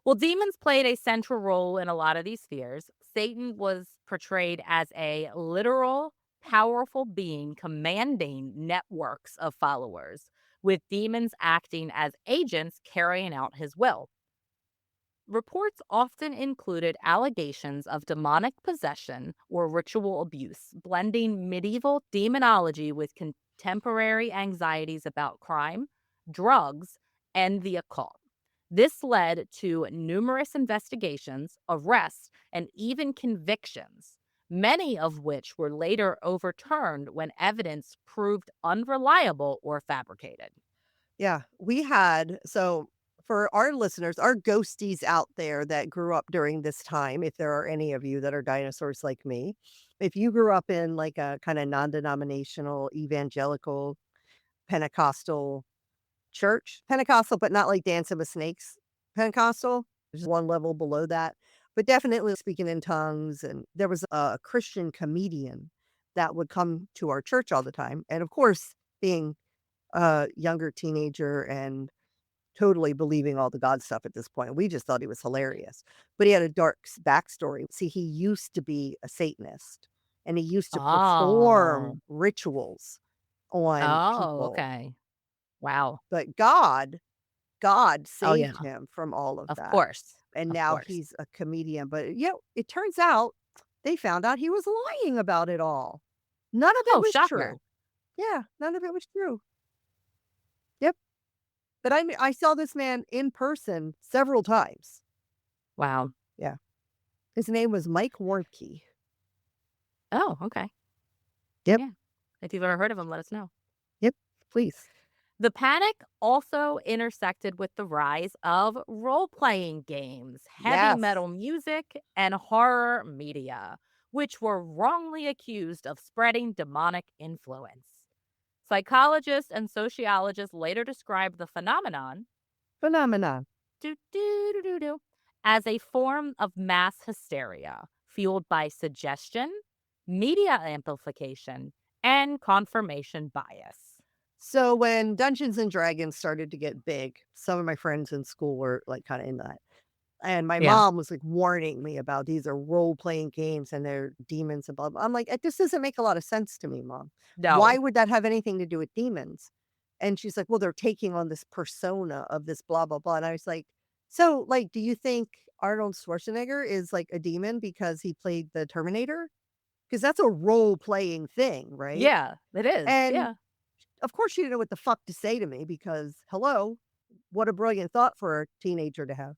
[SPEAKER 1] Well, demons played a central role in a lot of these fears. Satan was portrayed as a literal, powerful being commanding networks of followers, with demons acting as agents carrying out his will. Reports often included allegations of demonic possession or ritual abuse, blending medieval demonology with contemporary anxieties about crime, drugs, and the occult. This led to numerous investigations, arrests, and even convictions, many of which were later overturned when evidence proved unreliable or fabricated.
[SPEAKER 2] Yeah, we had so for our listeners, our ghosties out there that grew up during this time, if there are any of you that are dinosaurs like me, if you grew up in like a kind of non-denominational, evangelical, Pentecostal church, Pentecostal, but not like Dancing with Snakes Pentecostal, just one level below that, but definitely speaking in tongues. And there was a Christian comedian that would come to our church all the time. And of course, being a younger teenager and totally believing all the God stuff at this point. We just thought he was hilarious. But he had a dark backstory. See, he used to be a Satanist and he used to
[SPEAKER 1] Oh.
[SPEAKER 2] perform rituals on
[SPEAKER 1] Oh,
[SPEAKER 2] people.
[SPEAKER 1] okay. Wow.
[SPEAKER 2] But God
[SPEAKER 1] Oh,
[SPEAKER 2] saved
[SPEAKER 1] yeah.
[SPEAKER 2] him from all of
[SPEAKER 1] Of
[SPEAKER 2] that.
[SPEAKER 1] course.
[SPEAKER 2] And
[SPEAKER 1] Of
[SPEAKER 2] now
[SPEAKER 1] course.
[SPEAKER 2] he's a comedian. But yeah, it turns out they found out he was lying about it all. None of it
[SPEAKER 1] Oh,
[SPEAKER 2] was
[SPEAKER 1] shocker.
[SPEAKER 2] true. Yeah, none of it was true. Yep. But I saw this man in person several times.
[SPEAKER 1] Wow.
[SPEAKER 2] Yeah. His name was Mike Warnke.
[SPEAKER 1] Oh, okay.
[SPEAKER 2] Yep.
[SPEAKER 1] Yeah. If you've ever heard of him, let us know.
[SPEAKER 2] Yep. Please.
[SPEAKER 1] The panic also intersected with the rise of role playing games, heavy
[SPEAKER 2] Yes.
[SPEAKER 1] metal music, and horror media, which were wrongly accused of spreading demonic influence. Psychologists and sociologists later described the phenomenon
[SPEAKER 2] Phenomenon.
[SPEAKER 1] do, do, do, do, do, as a form of mass hysteria fueled by suggestion, media amplification, and confirmation bias.
[SPEAKER 2] So when Dungeons and Dragons started to get big, some of my friends in school were like kind of in that. And my
[SPEAKER 1] Yeah.
[SPEAKER 2] mom was like warning me about these are role playing games and they're demons and blah, blah. I'm like, this doesn't make a lot of sense to me, Mom. Why
[SPEAKER 1] No.
[SPEAKER 2] would that have anything to do with demons? And she's like, well, they're taking on this persona of this blah, blah, blah. And I was like, so like, do you think Arnold Schwarzenegger is like a demon because he played the Terminator? Because that's a role playing thing, right?
[SPEAKER 1] Yeah, it is.
[SPEAKER 2] And
[SPEAKER 1] Yeah.
[SPEAKER 2] of course, she didn't know what the fuck to say to me because, hello, what a brilliant thought for a teenager to have.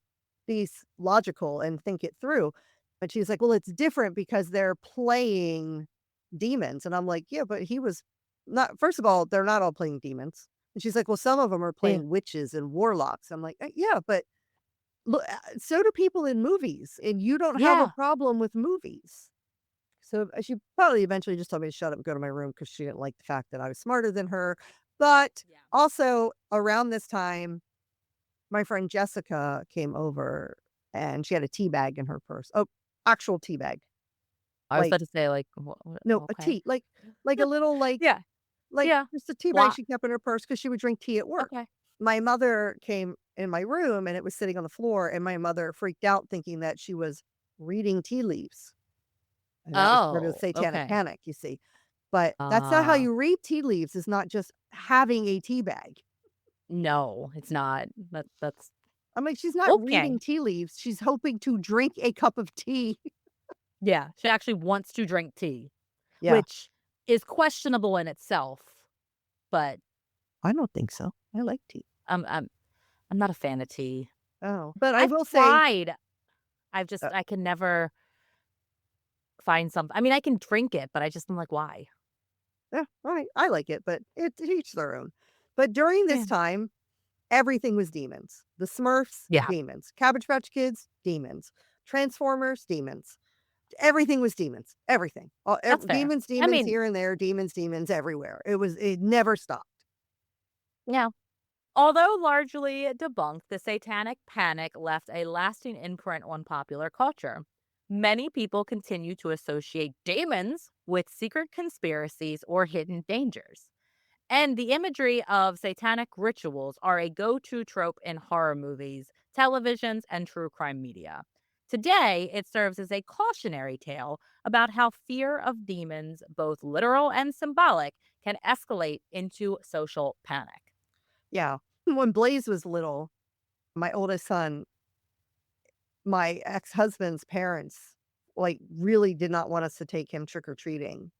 [SPEAKER 2] Be logical and think it through. But she's like, well, it's different because they're playing demons. And I'm like, yeah, but he was not, first of all, they're not all playing demons. And she's like, well, some of them are
[SPEAKER 1] Yeah.
[SPEAKER 2] playing witches and warlocks. I'm like, yeah, but look, so do people in movies. And you don't have a
[SPEAKER 1] Yeah.
[SPEAKER 2] problem with movies. So she probably eventually just told me to shut up and go to my room because she didn't like the fact that I was smarter than her. But
[SPEAKER 1] Yeah.
[SPEAKER 2] also around this time, my friend Jessica came over and she had a tea bag in her purse. Oh, actual tea bag.
[SPEAKER 1] I was
[SPEAKER 2] Like,
[SPEAKER 1] about to say, like,
[SPEAKER 2] no, a
[SPEAKER 1] okay.
[SPEAKER 2] tea, like a little,
[SPEAKER 1] Yeah.
[SPEAKER 2] like
[SPEAKER 1] Yeah.
[SPEAKER 2] just a tea bag
[SPEAKER 1] Lot.
[SPEAKER 2] she kept in her purse because she would drink tea at work.
[SPEAKER 1] Okay.
[SPEAKER 2] My mother came in my room and it was sitting on the floor, and my mother freaked out thinking that she was reading tea leaves. And that was part of the
[SPEAKER 1] Oh,
[SPEAKER 2] Satanic
[SPEAKER 1] okay.
[SPEAKER 2] Panic, you see. But that's not how
[SPEAKER 1] Ah,
[SPEAKER 2] you read tea leaves, is not just having a tea bag.
[SPEAKER 1] no, it's not. That's
[SPEAKER 2] I'm like, she's not
[SPEAKER 1] okay.
[SPEAKER 2] reading tea leaves, she's hoping to drink a cup of tea.
[SPEAKER 1] Yeah, she actually wants to drink tea,
[SPEAKER 2] Yeah.
[SPEAKER 1] which is questionable in itself, but
[SPEAKER 2] I don't think so. I like tea.
[SPEAKER 1] I'm I'm I'm not a fan of tea.
[SPEAKER 2] Oh, but I
[SPEAKER 1] I've
[SPEAKER 2] will say,
[SPEAKER 1] tried.
[SPEAKER 2] uh,
[SPEAKER 1] I can never find some I mean, I can drink it, but I just am like, "Why?"
[SPEAKER 2] yeah, all right, I like it, but it to each their own. But during
[SPEAKER 1] Yeah.
[SPEAKER 2] this time, everything was demons. The Smurfs,
[SPEAKER 1] Yeah,
[SPEAKER 2] demons. Cabbage Patch Kids, demons. Transformers, demons. Everything was demons. Everything. All,
[SPEAKER 1] that's fair.
[SPEAKER 2] demons,
[SPEAKER 1] I
[SPEAKER 2] demons
[SPEAKER 1] mean,
[SPEAKER 2] here and there, demons everywhere. It never stopped.
[SPEAKER 1] yeah. Although largely debunked, the Satanic Panic left a lasting imprint on popular culture. Many people continue to associate demons with secret conspiracies or hidden dangers. And the imagery of satanic rituals are a go to trope in horror movies, televisions, and true crime media. Today, it serves as a cautionary tale about how fear of demons, both literal and symbolic, can escalate into social panic.
[SPEAKER 2] Yeah. When Blaze was little, my oldest son, my ex-husband's parents, like, really did not want us to take him trick or treating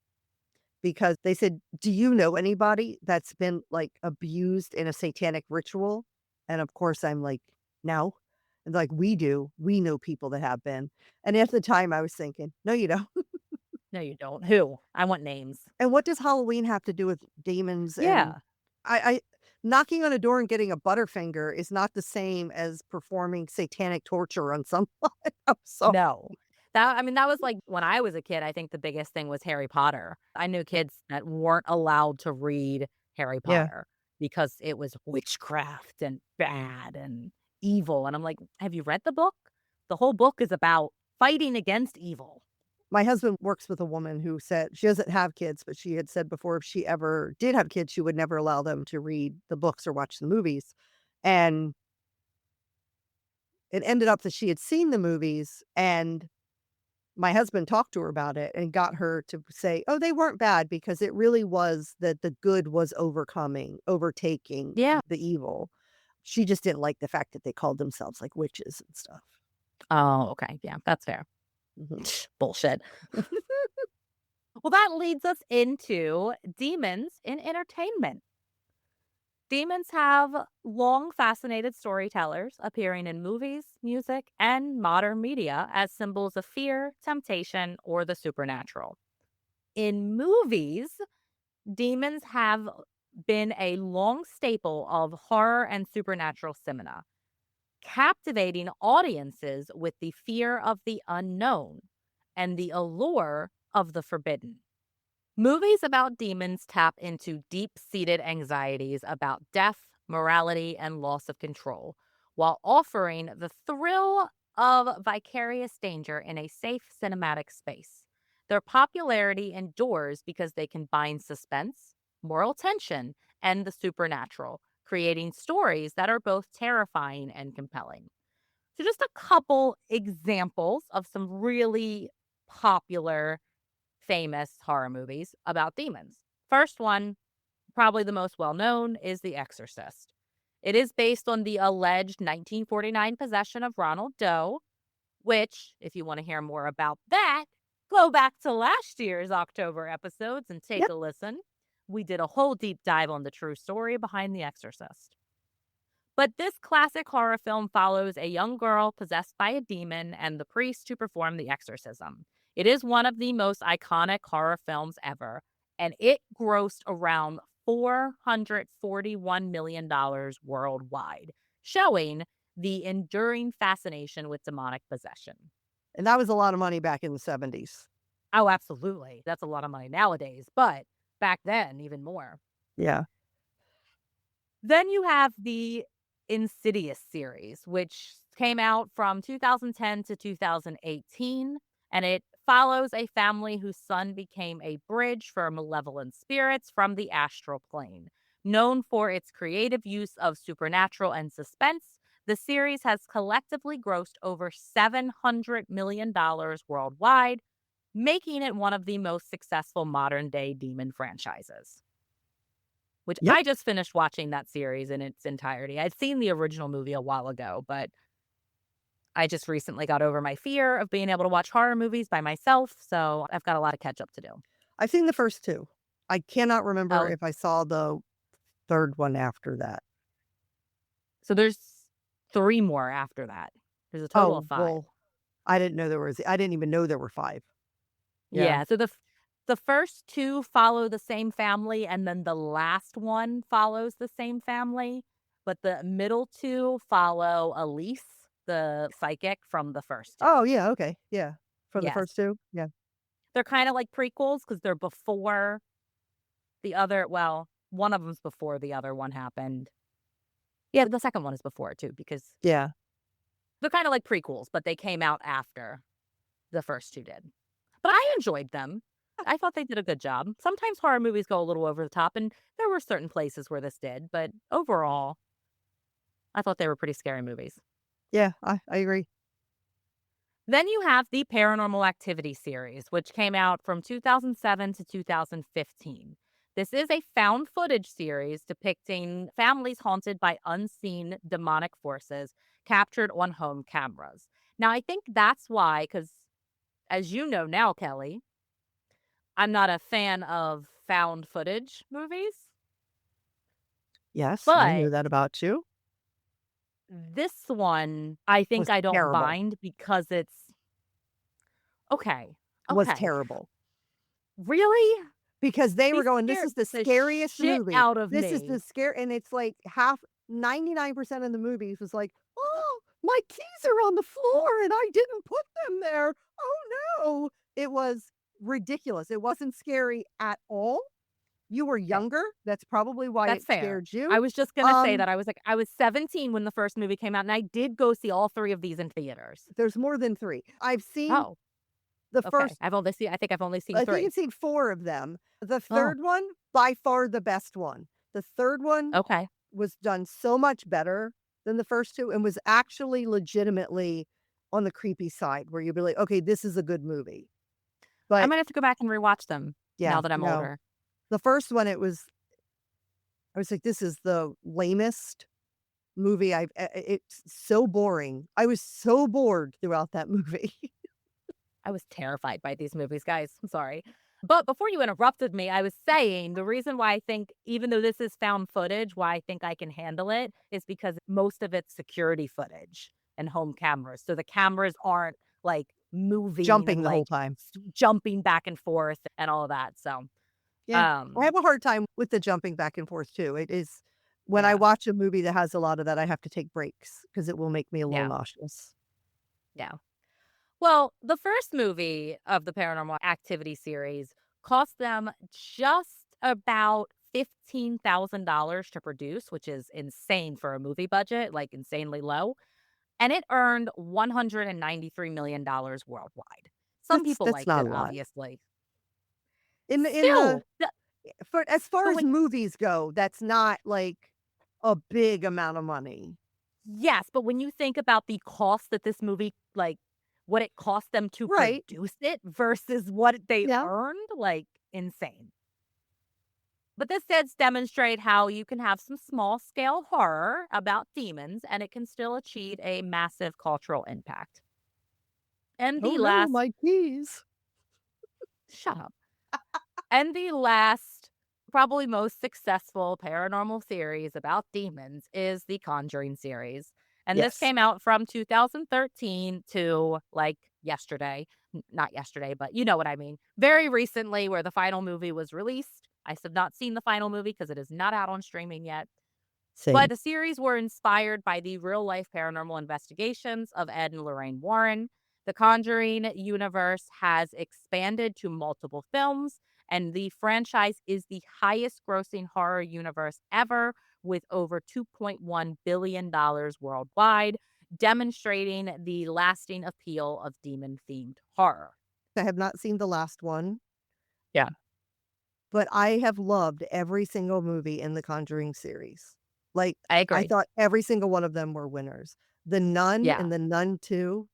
[SPEAKER 2] because they said, "Do you know anybody that's been, like, abused in a satanic ritual?" And of course, I'm like, "No." And like, "We do. We know people that have been." And at the time, I was thinking, "No, you don't."
[SPEAKER 1] No, you don't. Who? I want names.
[SPEAKER 2] And what does Halloween have to do with demons? And
[SPEAKER 1] Yeah.
[SPEAKER 2] I knocking on a door and getting a butterfinger is not the same as performing satanic torture on someone. I'm sorry.
[SPEAKER 1] No. That I mean, that was like when I was a kid, I think the biggest thing was Harry Potter. I knew kids that weren't allowed to read Harry
[SPEAKER 2] Yeah.
[SPEAKER 1] Potter because it was witchcraft and bad and evil. And I'm like, have you read the book? The whole book is about fighting against evil.
[SPEAKER 2] My husband works with a woman who said she doesn't have kids, but she had said before if she ever did have kids, she would never allow them to read the books or watch the movies. And it ended up that she had seen the movies, and my husband talked to her about it and got her to say, "Oh, they weren't bad," because it really was that the good was overtaking
[SPEAKER 1] Yeah.
[SPEAKER 2] the evil. She just didn't like the fact that they called themselves like witches and stuff.
[SPEAKER 1] Oh, okay. Yeah, that's fair.
[SPEAKER 2] Mhm.
[SPEAKER 1] Bullshit. Well, that leads us into demons in entertainment. Demons have long fascinated storytellers appearing in movies, music, and modern media as symbols of fear, temptation, or the supernatural. In movies, demons have been a long staple of horror and supernatural cinema, captivating audiences with the fear of the unknown and the allure of the forbidden. Movies about demons tap into deep seated anxieties about death, morality, and loss of control, while offering the thrill of vicarious danger in a safe cinematic space. Their popularity endures because they combine suspense, moral tension, and the supernatural, creating stories that are both terrifying and compelling. So, just a couple examples of some really popular famous horror movies about demons. First one, probably the most well known, is The Exorcist. It is based on the alleged 1949 possession of Ronald Doe, which, if you want to hear more about that, go back to last year's October episodes and take
[SPEAKER 2] Yep.
[SPEAKER 1] a listen. We did a whole deep dive on the true story behind The Exorcist. But this classic horror film follows a young girl possessed by a demon and the priest who perform the exorcism. It is one of the most iconic horror films ever, and it grossed around $441 million worldwide, showing the enduring fascination with demonic possession.
[SPEAKER 2] And that was a lot of money back in the 70s.
[SPEAKER 1] Oh, absolutely. That's a lot of money nowadays, but back then, even more.
[SPEAKER 2] Yeah.
[SPEAKER 1] Then you have the Insidious series, which came out from 2010 to 2018, and it follows a family whose son became a bridge for malevolent spirits from the astral plane. Known for its creative use of supernatural and suspense, the series has collectively grossed over $700 million worldwide, making it one of the most successful modern day demon franchises. Which
[SPEAKER 2] Yep.
[SPEAKER 1] I just finished watching that series in its entirety. I'd seen the original movie a while ago, but I just recently got over my fear of being able to watch horror movies by myself, so I've got a lot of catch up to do.
[SPEAKER 2] I've seen the first two. I cannot remember
[SPEAKER 1] Oh,
[SPEAKER 2] if I saw the third one after that.
[SPEAKER 1] so there's 3 more after that. There's a total of
[SPEAKER 2] Oh,
[SPEAKER 1] 5.
[SPEAKER 2] well, I didn't even know there were 5. Yeah.
[SPEAKER 1] Yeah, so the first 2 follow the same family, and then the last one follows the same family, but the middle 2 follow Elise, the psychic from the first 2.
[SPEAKER 2] Oh, yeah, okay. Yeah. From the
[SPEAKER 1] Yes.
[SPEAKER 2] first 2? Yeah.
[SPEAKER 1] They're kinda like prequels because 'cause they're before the other one of them's before the other one happened. Yeah, the second one is before it too because
[SPEAKER 2] Yeah.
[SPEAKER 1] they're kinda like prequels, but they came out after the first 2 did. But I enjoyed them. I thought they did a good job. Sometimes horror movies go a little over the top, and there were certain places where this did, but overall, I thought they were pretty scary movies.
[SPEAKER 2] Yeah, I agree.
[SPEAKER 1] Then you have the Paranormal Activity series, which came out from 2007 to 2015. This is a found footage series depicting families haunted by unseen demonic forces captured on home cameras. Now, I think that's why, because as you know now, Kelly, I'm not a fan of found footage movies,
[SPEAKER 2] Yes, I knew
[SPEAKER 1] but
[SPEAKER 2] that about you.
[SPEAKER 1] this one, I think
[SPEAKER 2] Was
[SPEAKER 1] I don't
[SPEAKER 2] terrible.
[SPEAKER 1] mind because it's okay.
[SPEAKER 2] Was
[SPEAKER 1] Okay.
[SPEAKER 2] terrible.
[SPEAKER 1] Really?
[SPEAKER 2] Because they
[SPEAKER 1] He
[SPEAKER 2] were going, "This
[SPEAKER 1] scared
[SPEAKER 2] is the
[SPEAKER 1] the
[SPEAKER 2] scariest
[SPEAKER 1] shit
[SPEAKER 2] movie.
[SPEAKER 1] out of
[SPEAKER 2] This is the
[SPEAKER 1] me.
[SPEAKER 2] scare," and it's like 99% of the movies was like, "Oh, my keys are on the floor and I didn't put them there. Oh, no." It was ridiculous. It wasn't scary at all. You were
[SPEAKER 1] Okay,
[SPEAKER 2] younger. That's probably why
[SPEAKER 1] that's
[SPEAKER 2] it
[SPEAKER 1] fair.
[SPEAKER 2] scared you.
[SPEAKER 1] I was just gonna say
[SPEAKER 2] Um,
[SPEAKER 1] that I was 17 when the first movie came out, and I did go see all 3 of these in theaters.
[SPEAKER 2] there's more than 3. I've seen
[SPEAKER 1] Oh,
[SPEAKER 2] The
[SPEAKER 1] Okay.
[SPEAKER 2] first,
[SPEAKER 1] I think I've only seen
[SPEAKER 2] I think
[SPEAKER 1] 3.
[SPEAKER 2] you've seen 4 of them. The
[SPEAKER 1] Oh,
[SPEAKER 2] third one, by far the best one. The third one
[SPEAKER 1] okay.
[SPEAKER 2] was done so much better than the first 2 and was actually legitimately on the creepy side where you'd be like, "Okay, this is a good movie."
[SPEAKER 1] I
[SPEAKER 2] But
[SPEAKER 1] might have to go back and rewatch them
[SPEAKER 2] yeah,
[SPEAKER 1] now that I'm
[SPEAKER 2] no.
[SPEAKER 1] older.
[SPEAKER 2] The first one, I was like, "This is the lamest movie it's so boring." I was so bored throughout that movie.
[SPEAKER 1] I was terrified by these movies, guys. I'm sorry. But before you interrupted me, I was saying the reason why I think, even though this is found footage, why I think I can handle it is because most of it's security footage and home cameras. So the cameras aren't like moving
[SPEAKER 2] Jumping
[SPEAKER 1] and
[SPEAKER 2] the whole
[SPEAKER 1] like
[SPEAKER 2] time.
[SPEAKER 1] jumping back and forth and all of that. So,
[SPEAKER 2] Yeah. I
[SPEAKER 1] um,
[SPEAKER 2] have a hard time with the jumping back and forth too. It is when I
[SPEAKER 1] yeah,
[SPEAKER 2] watch a movie that has a lot of that, I have to take breaks because it will make me a little
[SPEAKER 1] yeah,
[SPEAKER 2] nauseous.
[SPEAKER 1] yeah. Well, the first movie of the Paranormal Activity series cost them just about $15,000 to produce, which is insane for a movie budget, like insanely low. And it earned $193 million worldwide. Some people
[SPEAKER 2] That's
[SPEAKER 1] liked
[SPEAKER 2] not
[SPEAKER 1] it,
[SPEAKER 2] a lot.
[SPEAKER 1] obviously.
[SPEAKER 2] In the
[SPEAKER 1] Still,
[SPEAKER 2] for as far
[SPEAKER 1] but
[SPEAKER 2] as
[SPEAKER 1] when,
[SPEAKER 2] movies go, that's not like a big amount of money.
[SPEAKER 1] yes, but when you think about the cost that this movie, like what it cost them to
[SPEAKER 2] Right.
[SPEAKER 1] produce it versus what they
[SPEAKER 2] Yeah.
[SPEAKER 1] earned, like insane. But this does demonstrate how you can have some small scale horror about demons and it can still achieve a massive cultural impact. And
[SPEAKER 2] Oh
[SPEAKER 1] the
[SPEAKER 2] no,
[SPEAKER 1] last,
[SPEAKER 2] my keys.
[SPEAKER 1] shut up. And the last, probably most successful paranormal series about demons is the Conjuring series. And this
[SPEAKER 2] Yes.
[SPEAKER 1] came out from 2013 to like yesterday. Not yesterday, but you know what I mean. Very recently, where the final movie was released. I have not seen the final movie because it is not out on streaming yet. But
[SPEAKER 2] Same.
[SPEAKER 1] the series were inspired by the real life paranormal investigations of Ed and Lorraine Warren. The Conjuring universe has expanded to multiple films, and the franchise is the highest grossing horror universe ever, with over $2.1 billion worldwide, demonstrating the lasting appeal of demon themed horror.
[SPEAKER 2] I have not seen the last one,
[SPEAKER 1] Yeah,
[SPEAKER 2] but I have loved every single movie in the Conjuring series. Like,
[SPEAKER 1] I
[SPEAKER 2] I
[SPEAKER 1] agree.
[SPEAKER 2] thought every single one of them were winners. The Nun
[SPEAKER 1] Yeah,
[SPEAKER 2] and The Nun 2,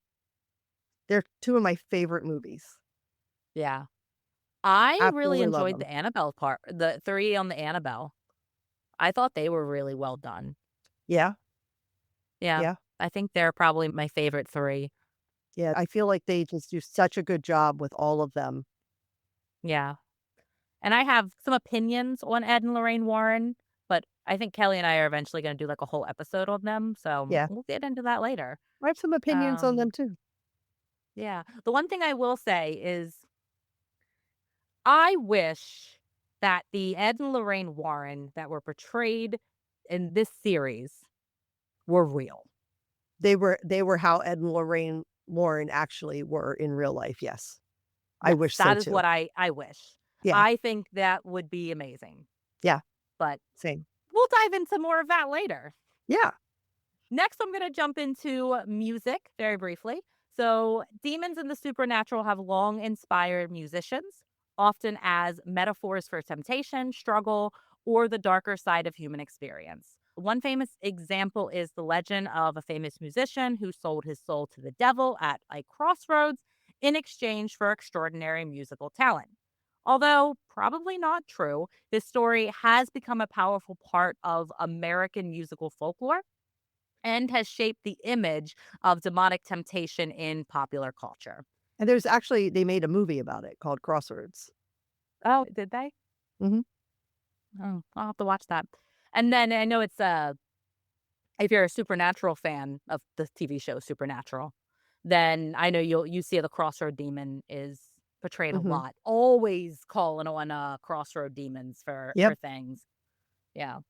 [SPEAKER 2] they're 2 of my favorite movies.
[SPEAKER 1] yeah. I really
[SPEAKER 2] Absolutely love
[SPEAKER 1] enjoyed
[SPEAKER 2] them.
[SPEAKER 1] the Annabelle part, the 3 on the Annabelle. I thought they were really well done.
[SPEAKER 2] Yeah,
[SPEAKER 1] Yeah,
[SPEAKER 2] yeah,
[SPEAKER 1] I think they're probably my favorite 3.
[SPEAKER 2] yeah. I feel like they just do such a good job with all of them.
[SPEAKER 1] Yeah, and I have some opinions on Ed and Lorraine Warren, but I think Kelly and I are eventually gonna do, like, a whole episode on them, so
[SPEAKER 2] Yeah.
[SPEAKER 1] we'll get into that later.
[SPEAKER 2] I have some opinions on them
[SPEAKER 1] Um,
[SPEAKER 2] too.
[SPEAKER 1] yeah. The one thing I will say is I wish that the Ed and Lorraine Warren that were portrayed in this series were real.
[SPEAKER 2] They were how Ed and Lorraine Warren actually were in real life, yes. I
[SPEAKER 1] Yes,
[SPEAKER 2] wish so
[SPEAKER 1] that is
[SPEAKER 2] too.
[SPEAKER 1] what I wish.
[SPEAKER 2] Yeah,
[SPEAKER 1] I think that would be amazing,
[SPEAKER 2] yeah,
[SPEAKER 1] but
[SPEAKER 2] same.
[SPEAKER 1] we'll dive into more of that later.
[SPEAKER 2] Yeah.
[SPEAKER 1] Next, I'm going to jump into music very briefly. So, demons and the supernatural have long inspired musicians, often as metaphors for temptation, struggle, or the darker side of human experience. One famous example is the legend of a famous musician who sold his soul to the devil at a crossroads in exchange for extraordinary musical talent. Although probably not true, this story has become a powerful part of American musical folklore and has shaped the image of demonic temptation in popular culture.
[SPEAKER 2] And there's actually they made a movie about it called Crossroads.
[SPEAKER 1] Oh, did they?
[SPEAKER 2] Mhm.
[SPEAKER 1] Oh, I'll have to watch that. And then I know it's if you're a Supernatural fan of the TV show Supernatural, then I know you see the Crossroad Demon is portrayed a
[SPEAKER 2] Mhm.
[SPEAKER 1] lot. Always calling on Crossroad Demons for
[SPEAKER 2] Yep.
[SPEAKER 1] things. Yeah.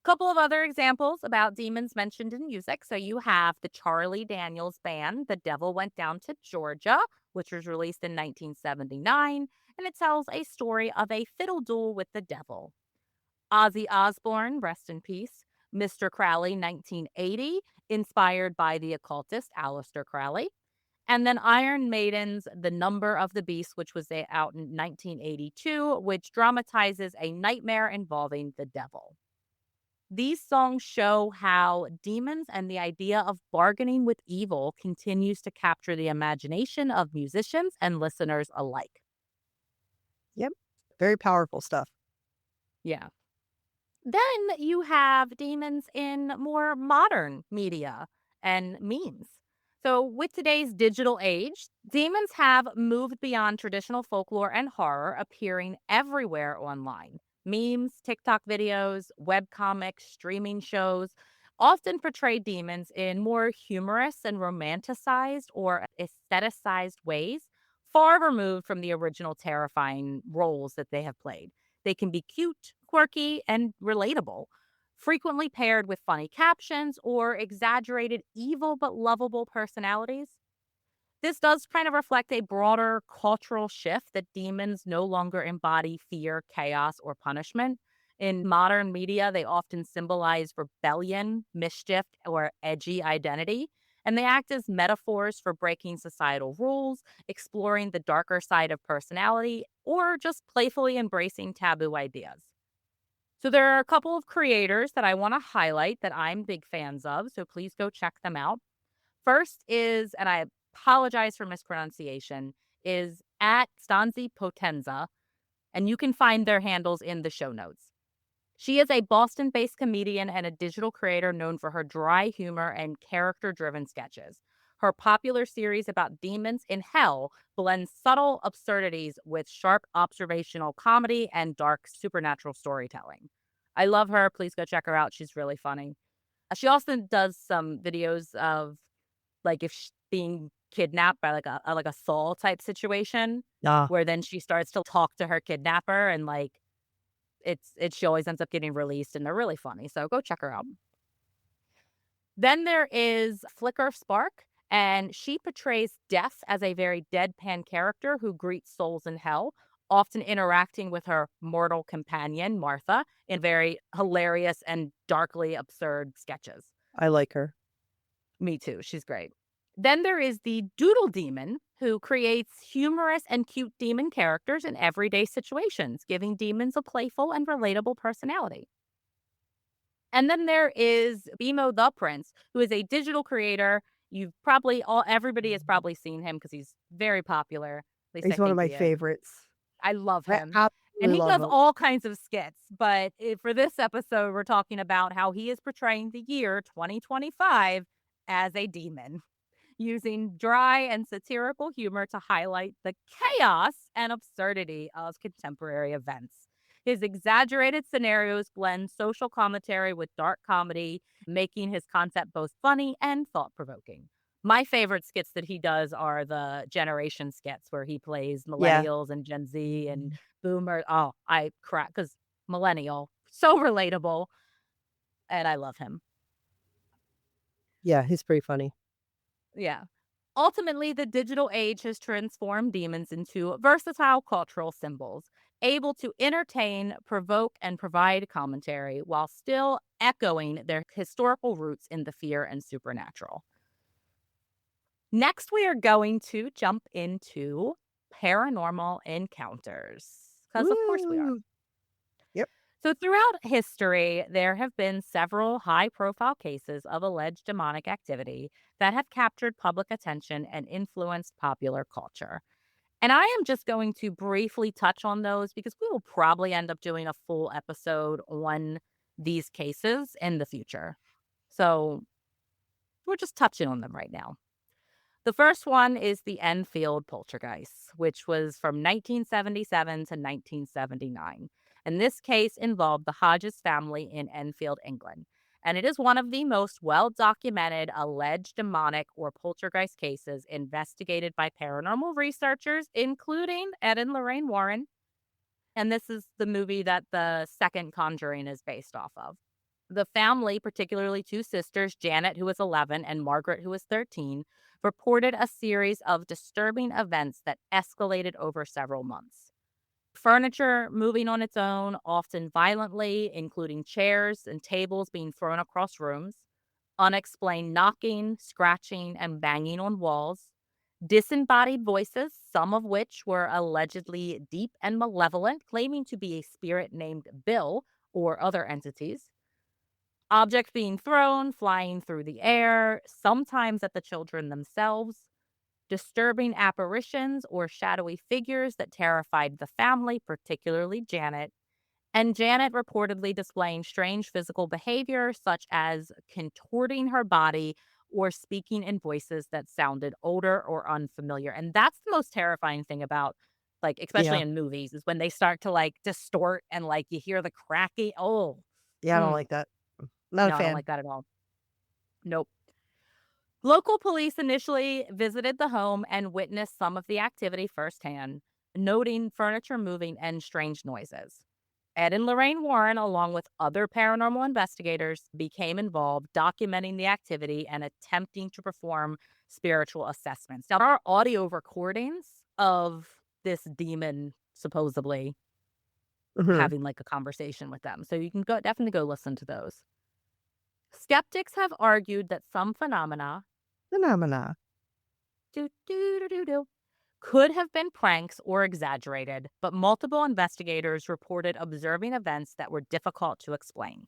[SPEAKER 1] Couple of other examples about demons mentioned in music. So you have the Charlie Daniels band, The Devil Went Down to Georgia, which was released in 1979, and it tells a story of a fiddle duel with the devil. Ozzy Osbourne, rest in peace, Mr. Crowley, 1980, inspired by the occultist Aleister Crowley. And then Iron Maiden's The Number of the Beast, which was out in 1982, which dramatizes a nightmare involving the devil. These songs show how demons and the idea of bargaining with evil continues to capture the imagination of musicians and listeners alike.
[SPEAKER 2] Yep. Very powerful stuff.
[SPEAKER 1] Yeah. Then you have demons in more modern media and memes. So, with today's digital age, demons have moved beyond traditional folklore and horror, appearing everywhere online. Memes, TikTok videos, webcomics, streaming shows often portray demons in more humorous and romanticized or aestheticized ways, far removed from the original terrifying roles that they have played. They can be cute, quirky, and relatable, frequently paired with funny captions or exaggerated evil but lovable personalities. This does kind of reflect a broader cultural shift that demons no longer embody fear, chaos, or punishment. In modern media, they often symbolize rebellion, mischief, or edgy identity, and they act as metaphors for breaking societal rules, exploring the darker side of personality, or just playfully embracing taboo ideas. So there are a couple of creators that I want to highlight that I'm big fans of, so please go check them out. First is, and I apologize for mispronunciation, is at Stanzi Potenza, and you can find their handles in the show notes. She is a Boston based comedian and a digital creator known for her dry humor and character driven sketches. Her popular series about demons in hell blends subtle absurdities with sharp observational comedy and dark supernatural storytelling. I love her. Please go check her out. She's really funny. She also does some videos of like if being kidnapped by like a soul type situation
[SPEAKER 2] Ah,
[SPEAKER 1] where then she starts to talk to her kidnapper and like she always ends up getting released and they're really funny. So go check her out. Then there is Flicker Spark, and she portrays death as a very deadpan character who greets souls in hell, often interacting with her mortal companion, Martha, in very hilarious and darkly absurd sketches.
[SPEAKER 2] I like her.
[SPEAKER 1] Me too. She's great. Then there is the Doodle Demon, who creates humorous and cute demon characters in everyday situations, giving demons a playful and relatable personality. And then there is Bimo the Prince, who is a digital creator. Everybody has probably seen him because he's very popular. At least I
[SPEAKER 2] He's one of
[SPEAKER 1] think
[SPEAKER 2] my
[SPEAKER 1] he is.
[SPEAKER 2] favorites.
[SPEAKER 1] I love
[SPEAKER 2] I
[SPEAKER 1] him. And
[SPEAKER 2] absolutely
[SPEAKER 1] he
[SPEAKER 2] love
[SPEAKER 1] does
[SPEAKER 2] him.
[SPEAKER 1] all kinds of skits. But for this episode, we're talking about how he is portraying the year 2025 as a demon, using dry and satirical humor to highlight the chaos and absurdity of contemporary events. His exaggerated scenarios blend social commentary with dark comedy, making his concept both funny and thought provoking. My favorite skits that he does are the generation skits where he plays
[SPEAKER 2] Yeah.
[SPEAKER 1] millennials and Gen Z and boomer. Oh, I crack because millennial, so relatable. And I love him.
[SPEAKER 2] Yeah, he's pretty funny.
[SPEAKER 1] Yeah. Ultimately, the digital age has transformed demons into versatile cultural symbols, able to entertain, provoke, and provide commentary while still echoing their historical roots in the fear and supernatural. Next, we are going to jump into paranormal encounters, because of course we are.
[SPEAKER 2] Woo! Yep.
[SPEAKER 1] So, throughout history, there have been several high profile cases of alleged demonic activity that have captured public attention and influenced popular culture. And I am just going to briefly touch on those because we will probably end up doing a full episode on these cases in the future. So, we're just touching on them right now. The first one is the Enfield poltergeist, which was from 1977 to 1979. And this case involved the Hodges family in Enfield, England. And it is one of the most well documented alleged demonic or poltergeist cases investigated by paranormal researchers, including Ed and Lorraine Warren. And this is the movie that the second Conjuring is based off of. The family, particularly two sisters, Janet, who was 11, and Margaret, who was 13, reported a series of disturbing events that escalated over several months. Furniture moving on its own, often violently, including chairs and tables being thrown across rooms, unexplained knocking, scratching, and banging on walls, Disembodied voices, some of which were allegedly deep and malevolent, claiming to be a spirit named Bill or other entities. Objects being thrown, flying through the air, sometimes at the children themselves. Disturbing apparitions or shadowy figures that terrified the family, particularly Janet. And Janet reportedly displaying strange physical behavior, such as contorting her body or speaking in voices that sounded older or unfamiliar. And that's the most terrifying thing about, like, especially
[SPEAKER 2] Yeah.
[SPEAKER 1] in movies, is when they start to like distort and like you hear the cracking. Oh,
[SPEAKER 2] Yeah, I don't like that. Not a
[SPEAKER 1] no, I don't
[SPEAKER 2] fan.
[SPEAKER 1] like that at all. Nope. Local police initially visited the home and witnessed some of the activity firsthand, noting furniture moving and strange noises. Ed and Lorraine Warren, along with other paranormal investigators, became involved, documenting the activity and attempting to perform spiritual assessments. Now, there are audio recordings of this demon supposedly
[SPEAKER 2] Mhm.
[SPEAKER 1] having like a conversation with them. So you can definitely go listen to those. Skeptics have argued that some phenomena
[SPEAKER 2] Phenomena.
[SPEAKER 1] do, do, do, do, do, could have been pranks or exaggerated, but multiple investigators reported observing events that were difficult to explain.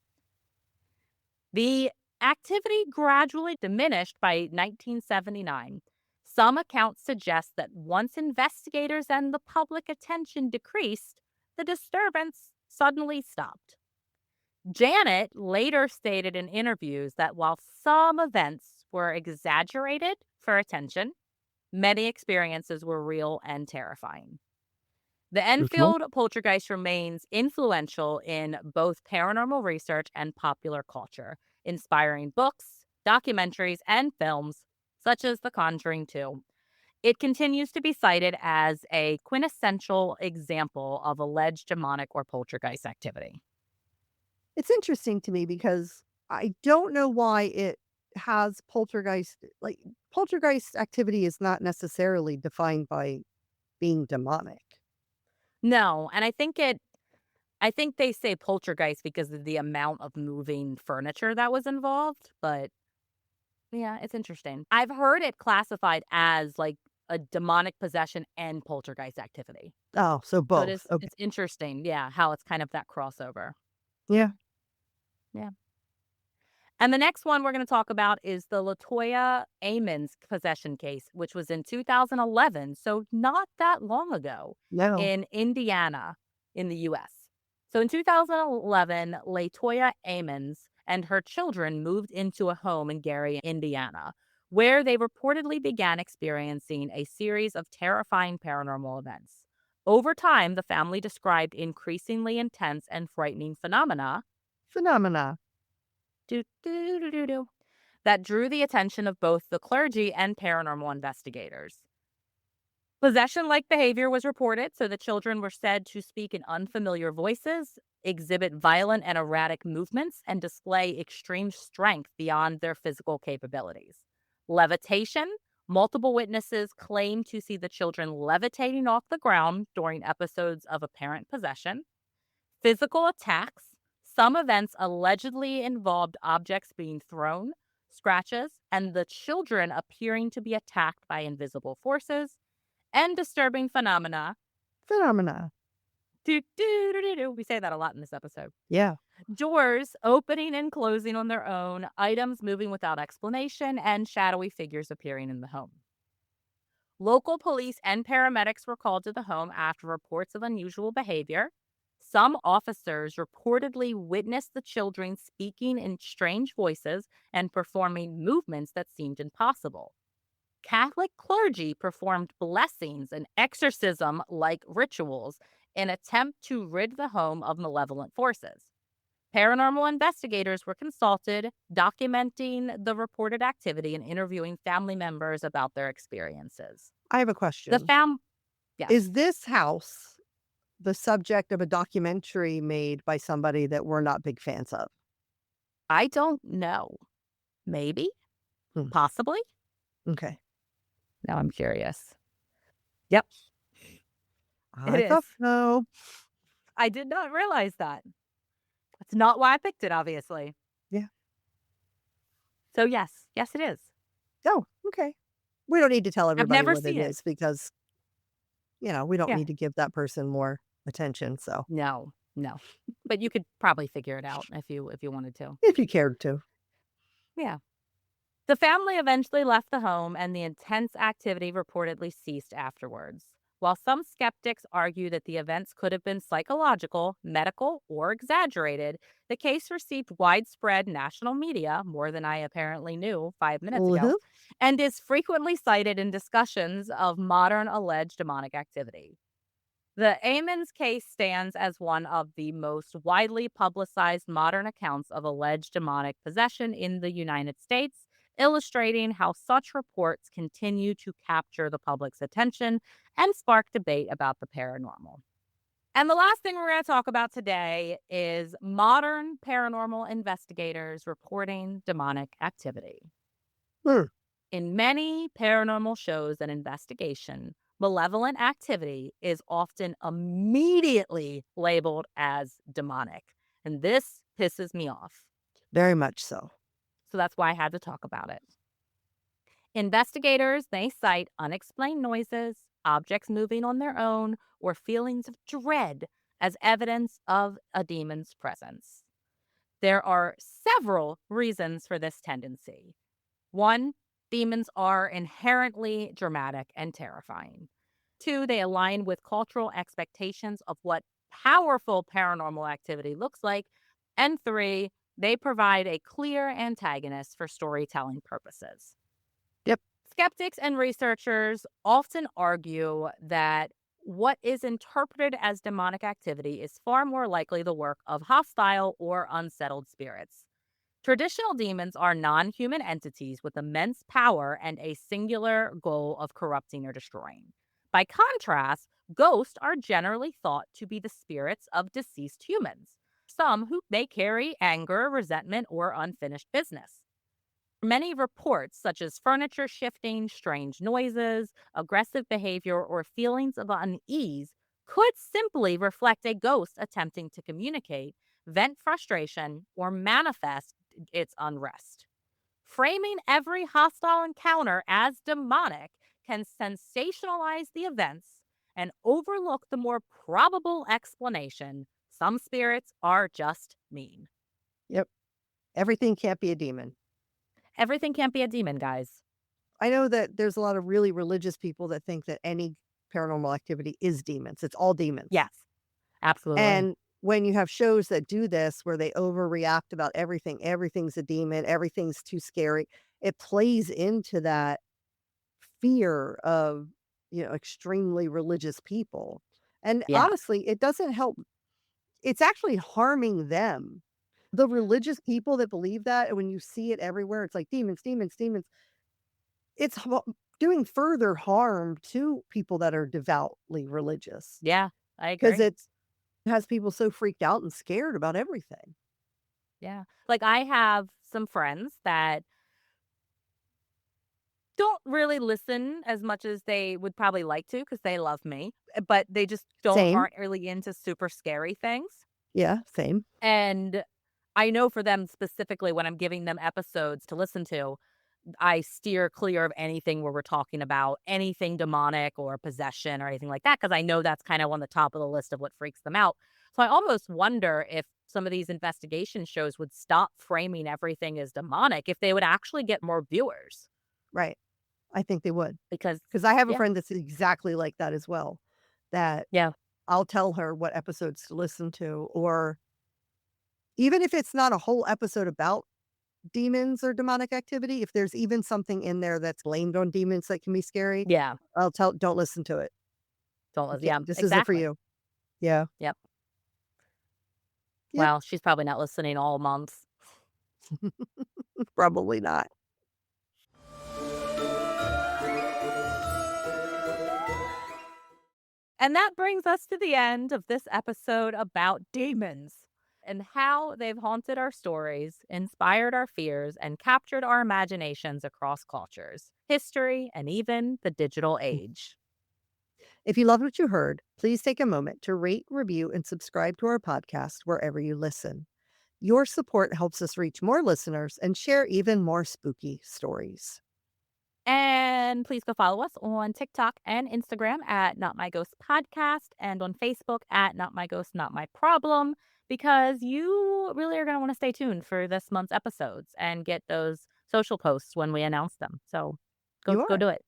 [SPEAKER 1] The activity gradually diminished by 1979. Some accounts suggest that once investigators and the public attention decreased, the disturbance suddenly stopped. Janet later stated in interviews that while some events were exaggerated for attention, many experiences were real and terrifying. The
[SPEAKER 2] Truthful.
[SPEAKER 1] Enfield poltergeist remains influential in both paranormal research and popular culture, inspiring books, documentaries, and films such as The Conjuring 2. It continues to be cited as a quintessential example of alleged demonic or poltergeist activity.
[SPEAKER 2] It's interesting to me because I don't know why it has poltergeist like, poltergeist activity is not necessarily defined by being demonic.
[SPEAKER 1] No, and I think they say poltergeist because of the amount of moving furniture that was involved, but yeah, it's interesting. I've heard it classified as like a demonic possession and poltergeist activity.
[SPEAKER 2] Oh, so
[SPEAKER 1] So
[SPEAKER 2] both. Okay.
[SPEAKER 1] it's interesting, yeah, how it's kind of that crossover.
[SPEAKER 2] Yeah.
[SPEAKER 1] Yeah. And the next one we're going to talk about is the Latoya Ammons possession case, which was in 2011, so not that long ago,
[SPEAKER 2] No.
[SPEAKER 1] in Indiana in the US. So in 2011, Latoya Ammons and her children moved into a home in Gary, Indiana, where they reportedly began experiencing a series of terrifying paranormal events. Over time, the family described increasingly intense and frightening
[SPEAKER 2] Phenomena.
[SPEAKER 1] do, do, do, do, do, that drew the attention of both the clergy and paranormal investigators. Possession like behavior was reported, so the children were said to speak in unfamiliar voices, exhibit violent and erratic movements, and display extreme strength beyond their physical capabilities. Levitation. Multiple witnesses claimed to see the children levitating off the ground during episodes of apparent possession. Physical attacks. Some events allegedly involved objects being thrown, scratches, and the children appearing to be attacked by invisible forces. And disturbing phenomena.
[SPEAKER 2] Phenomena.
[SPEAKER 1] Do, do, do, do, do. We say that a lot in this episode.
[SPEAKER 2] Yeah.
[SPEAKER 1] Doors opening and closing on their own, items moving without explanation, and shadowy figures appearing in the home. Local police and paramedics were called to the home after reports of unusual behavior. Some officers reportedly witnessed the children speaking in strange voices and performing movements that seemed impossible. Catholic clergy performed blessings and exorcism like rituals in attempt to rid the home of malevolent forces. Paranormal investigators were consulted, documenting the reported activity and interviewing family members about their experiences.
[SPEAKER 2] I have a
[SPEAKER 1] The
[SPEAKER 2] question.
[SPEAKER 1] yes,
[SPEAKER 2] Is this house the subject of a documentary made by somebody that we're not big fans of?
[SPEAKER 1] I don't know. Maybe,
[SPEAKER 2] Hmm.
[SPEAKER 1] possibly.
[SPEAKER 2] Okay.
[SPEAKER 1] Now I'm curious. Yep, it
[SPEAKER 2] I
[SPEAKER 1] is.
[SPEAKER 2] thought so.
[SPEAKER 1] I did not realize that. That's not why I picked it, obviously.
[SPEAKER 2] Yeah.
[SPEAKER 1] So yes, it is.
[SPEAKER 2] Oh, okay. We don't need to tell
[SPEAKER 1] I've
[SPEAKER 2] everybody
[SPEAKER 1] never
[SPEAKER 2] what it
[SPEAKER 1] seen it.
[SPEAKER 2] is because, we don't
[SPEAKER 1] Yeah.
[SPEAKER 2] need to give that person more attention. So
[SPEAKER 1] No, no. But you could probably figure it out if you wanted to.
[SPEAKER 2] if you cared to.
[SPEAKER 1] Yeah. The family eventually left the home and the intense activity reportedly ceased afterwards. While some skeptics argue that the events could have been psychological, medical, or exaggerated, the case received widespread national media, more than I apparently knew 5 minutes ago,
[SPEAKER 2] Mhm.
[SPEAKER 1] and is frequently cited in discussions of modern alleged demonic activity. The Ammons case stands as one of the most widely publicized modern accounts of alleged demonic possession in the United States, illustrating how such reports continue to capture the public's attention and spark debate about the paranormal. And the last thing we're going to talk about today is modern paranormal investigators reporting demonic activity.
[SPEAKER 2] Hmm.
[SPEAKER 1] In many paranormal shows and investigation, malevolent activity is often immediately labeled as demonic. And this pisses me off.
[SPEAKER 2] Very much so.
[SPEAKER 1] So that's why I had to talk about it. Investigators, they cite unexplained noises, objects moving on their own, or feelings of dread as evidence of a demon's presence. There are several reasons for this tendency. One, demons are inherently dramatic and terrifying. Two, they align with cultural expectations of what powerful paranormal activity looks like. And three, they provide a clear antagonist for storytelling purposes.
[SPEAKER 2] Yep.
[SPEAKER 1] Skeptics and researchers often argue that what is interpreted as demonic activity is far more likely the work of hostile or unsettled spirits. Traditional demons are non human entities with immense power and a singular goal of corrupting or destroying. By contrast, ghosts are generally thought to be the spirits of deceased humans, some who may carry anger, resentment, or unfinished business. Many reports, such as furniture shifting, strange noises, aggressive behavior, or feelings of unease, could simply reflect a ghost attempting to communicate, vent frustration, or manifest its unrest. Framing every hostile encounter as demonic can sensationalize the events and overlook the more probable explanation. Some spirits are just mean.
[SPEAKER 2] Yep. Everything can't be a demon.
[SPEAKER 1] Everything can't be a demon, guys.
[SPEAKER 2] I know that there's a lot of really religious people that think that any paranormal activity is demons. It's all demons.
[SPEAKER 1] Yes, absolutely.
[SPEAKER 2] And when you have shows that do this, where they overreact about everything, everything's a demon, everything's too scary, it plays into that fear of, extremely religious people. And
[SPEAKER 1] Yeah.
[SPEAKER 2] honestly, it doesn't help. It's actually harming them. The religious people that believe that, and when you see it everywhere, it's like demons, demons, demons. It's doing further harm to people that are devoutly religious
[SPEAKER 1] Yeah, I
[SPEAKER 2] because
[SPEAKER 1] agree.
[SPEAKER 2] it has people so freaked out and scared about everything.
[SPEAKER 1] Yeah. Like, I have some friends that don't really listen as much as they would probably like to because they love me, but they just
[SPEAKER 2] Same.
[SPEAKER 1] aren't really into super scary things.
[SPEAKER 2] Yeah, same.
[SPEAKER 1] And I know for them specifically, when I'm giving them episodes to listen to, I steer clear of anything where we're talking about anything demonic or possession or anything like that, because I know that's kind of on the top of the list of what freaks them out. So I almost wonder if some of these investigation shows would stop framing everything as demonic if they would actually get more viewers.
[SPEAKER 2] Right. I think they would.
[SPEAKER 1] Because,
[SPEAKER 2] Because I have a
[SPEAKER 1] yeah,
[SPEAKER 2] friend that's exactly like that as well, that
[SPEAKER 1] yeah,
[SPEAKER 2] I'll tell her what episodes to listen to, or even if it's not a whole episode about demons or demonic activity, if there's even something in there that's blamed on demons that can be scary,
[SPEAKER 1] yeah,
[SPEAKER 2] I'll tell, don't listen to it.
[SPEAKER 1] yeah,
[SPEAKER 2] This isn't for
[SPEAKER 1] exactly.
[SPEAKER 2] you. Yeah.
[SPEAKER 1] Yep.
[SPEAKER 2] Yep.
[SPEAKER 1] Well, she's probably not listening all month.
[SPEAKER 2] Probably not.
[SPEAKER 1] And that brings us to the end of this episode about demons and how they've haunted our stories, inspired our fears, and captured our imaginations across cultures, history, and even the digital age.
[SPEAKER 2] If you loved what you heard, please take a moment to rate, review, and subscribe to our podcast wherever you listen. Your support helps us reach more listeners and share even more spooky stories.
[SPEAKER 1] And please go follow us on TikTok and Instagram at Not My Ghost Podcast and on Facebook at Not My Ghost, Not My Problem, because you really are going to want to stay tuned for this month's episodes and get those social posts when we announce them. So
[SPEAKER 2] You
[SPEAKER 1] go
[SPEAKER 2] are.
[SPEAKER 1] do it.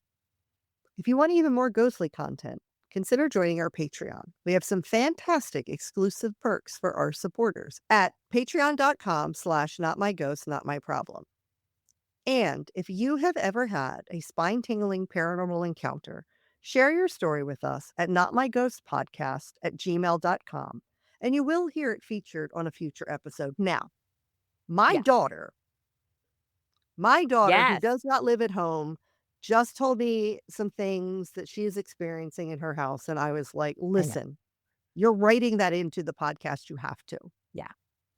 [SPEAKER 2] If you want even more ghostly content, consider joining our Patreon. We have some fantastic exclusive perks for our supporters at patreon.com/notmyghost, And if you have ever had a spine-tingling paranormal encounter, share your story with us at notmyghostpodcast@gmail.com, and you will hear it featured on a future episode. Now, my
[SPEAKER 1] Yes.
[SPEAKER 2] daughter, who
[SPEAKER 1] Yes.
[SPEAKER 2] does not live at home, just told me some things that she is experiencing in her house, and I was like, listen, you're writing that into the podcast. You have to.
[SPEAKER 1] Yeah,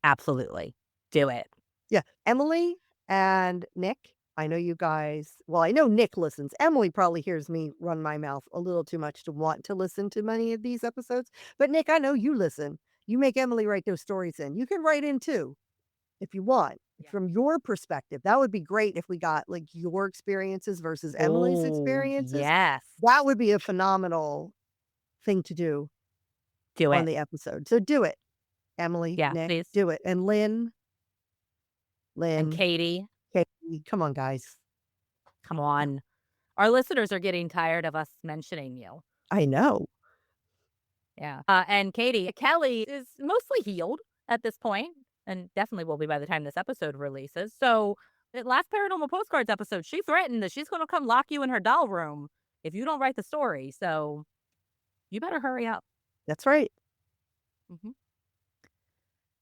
[SPEAKER 1] absolutely. Do it.
[SPEAKER 2] Yeah. Emily and Nick, I know you guys, well, I know Nick listens. Emily probably hears me run my mouth a little too much to want to listen to many of these episodes. But Nick, I know you listen. You make Emily write those stories in. You can write in too if you want.
[SPEAKER 1] Yeah.
[SPEAKER 2] From your perspective, that would be great if we got like your experiences versus Emily's experiences.
[SPEAKER 1] Yes.
[SPEAKER 2] That would be a phenomenal thing to do
[SPEAKER 1] Do
[SPEAKER 2] on
[SPEAKER 1] it.
[SPEAKER 2] the episode. So do it, Emily,
[SPEAKER 1] Yeah,
[SPEAKER 2] Nick,
[SPEAKER 1] please.
[SPEAKER 2] do it. And Lynn,
[SPEAKER 1] And Katie,
[SPEAKER 2] Katie, come on, guys.
[SPEAKER 1] come on. Our listeners are getting tired of us mentioning you.
[SPEAKER 2] I know.
[SPEAKER 1] Yeah. And Katie, Kelly is mostly healed at this point, and definitely will be by the time this episode releases. So, the last Paranormal Postcards episode, she threatened that she's going to come lock you in her doll room if you don't write the story. So, you better hurry up.
[SPEAKER 2] That's right.
[SPEAKER 1] Mhm.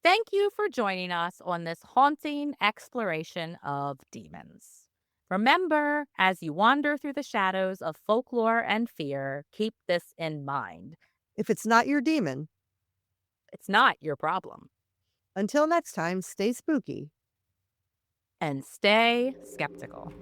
[SPEAKER 1] Thank you for joining us on this haunting exploration of demons. Remember, as you wander through the shadows of folklore and fear, keep this in mind.
[SPEAKER 2] If it's not your demon,
[SPEAKER 1] It's not your problem.
[SPEAKER 2] until next time, stay spooky.
[SPEAKER 1] And stay skeptical.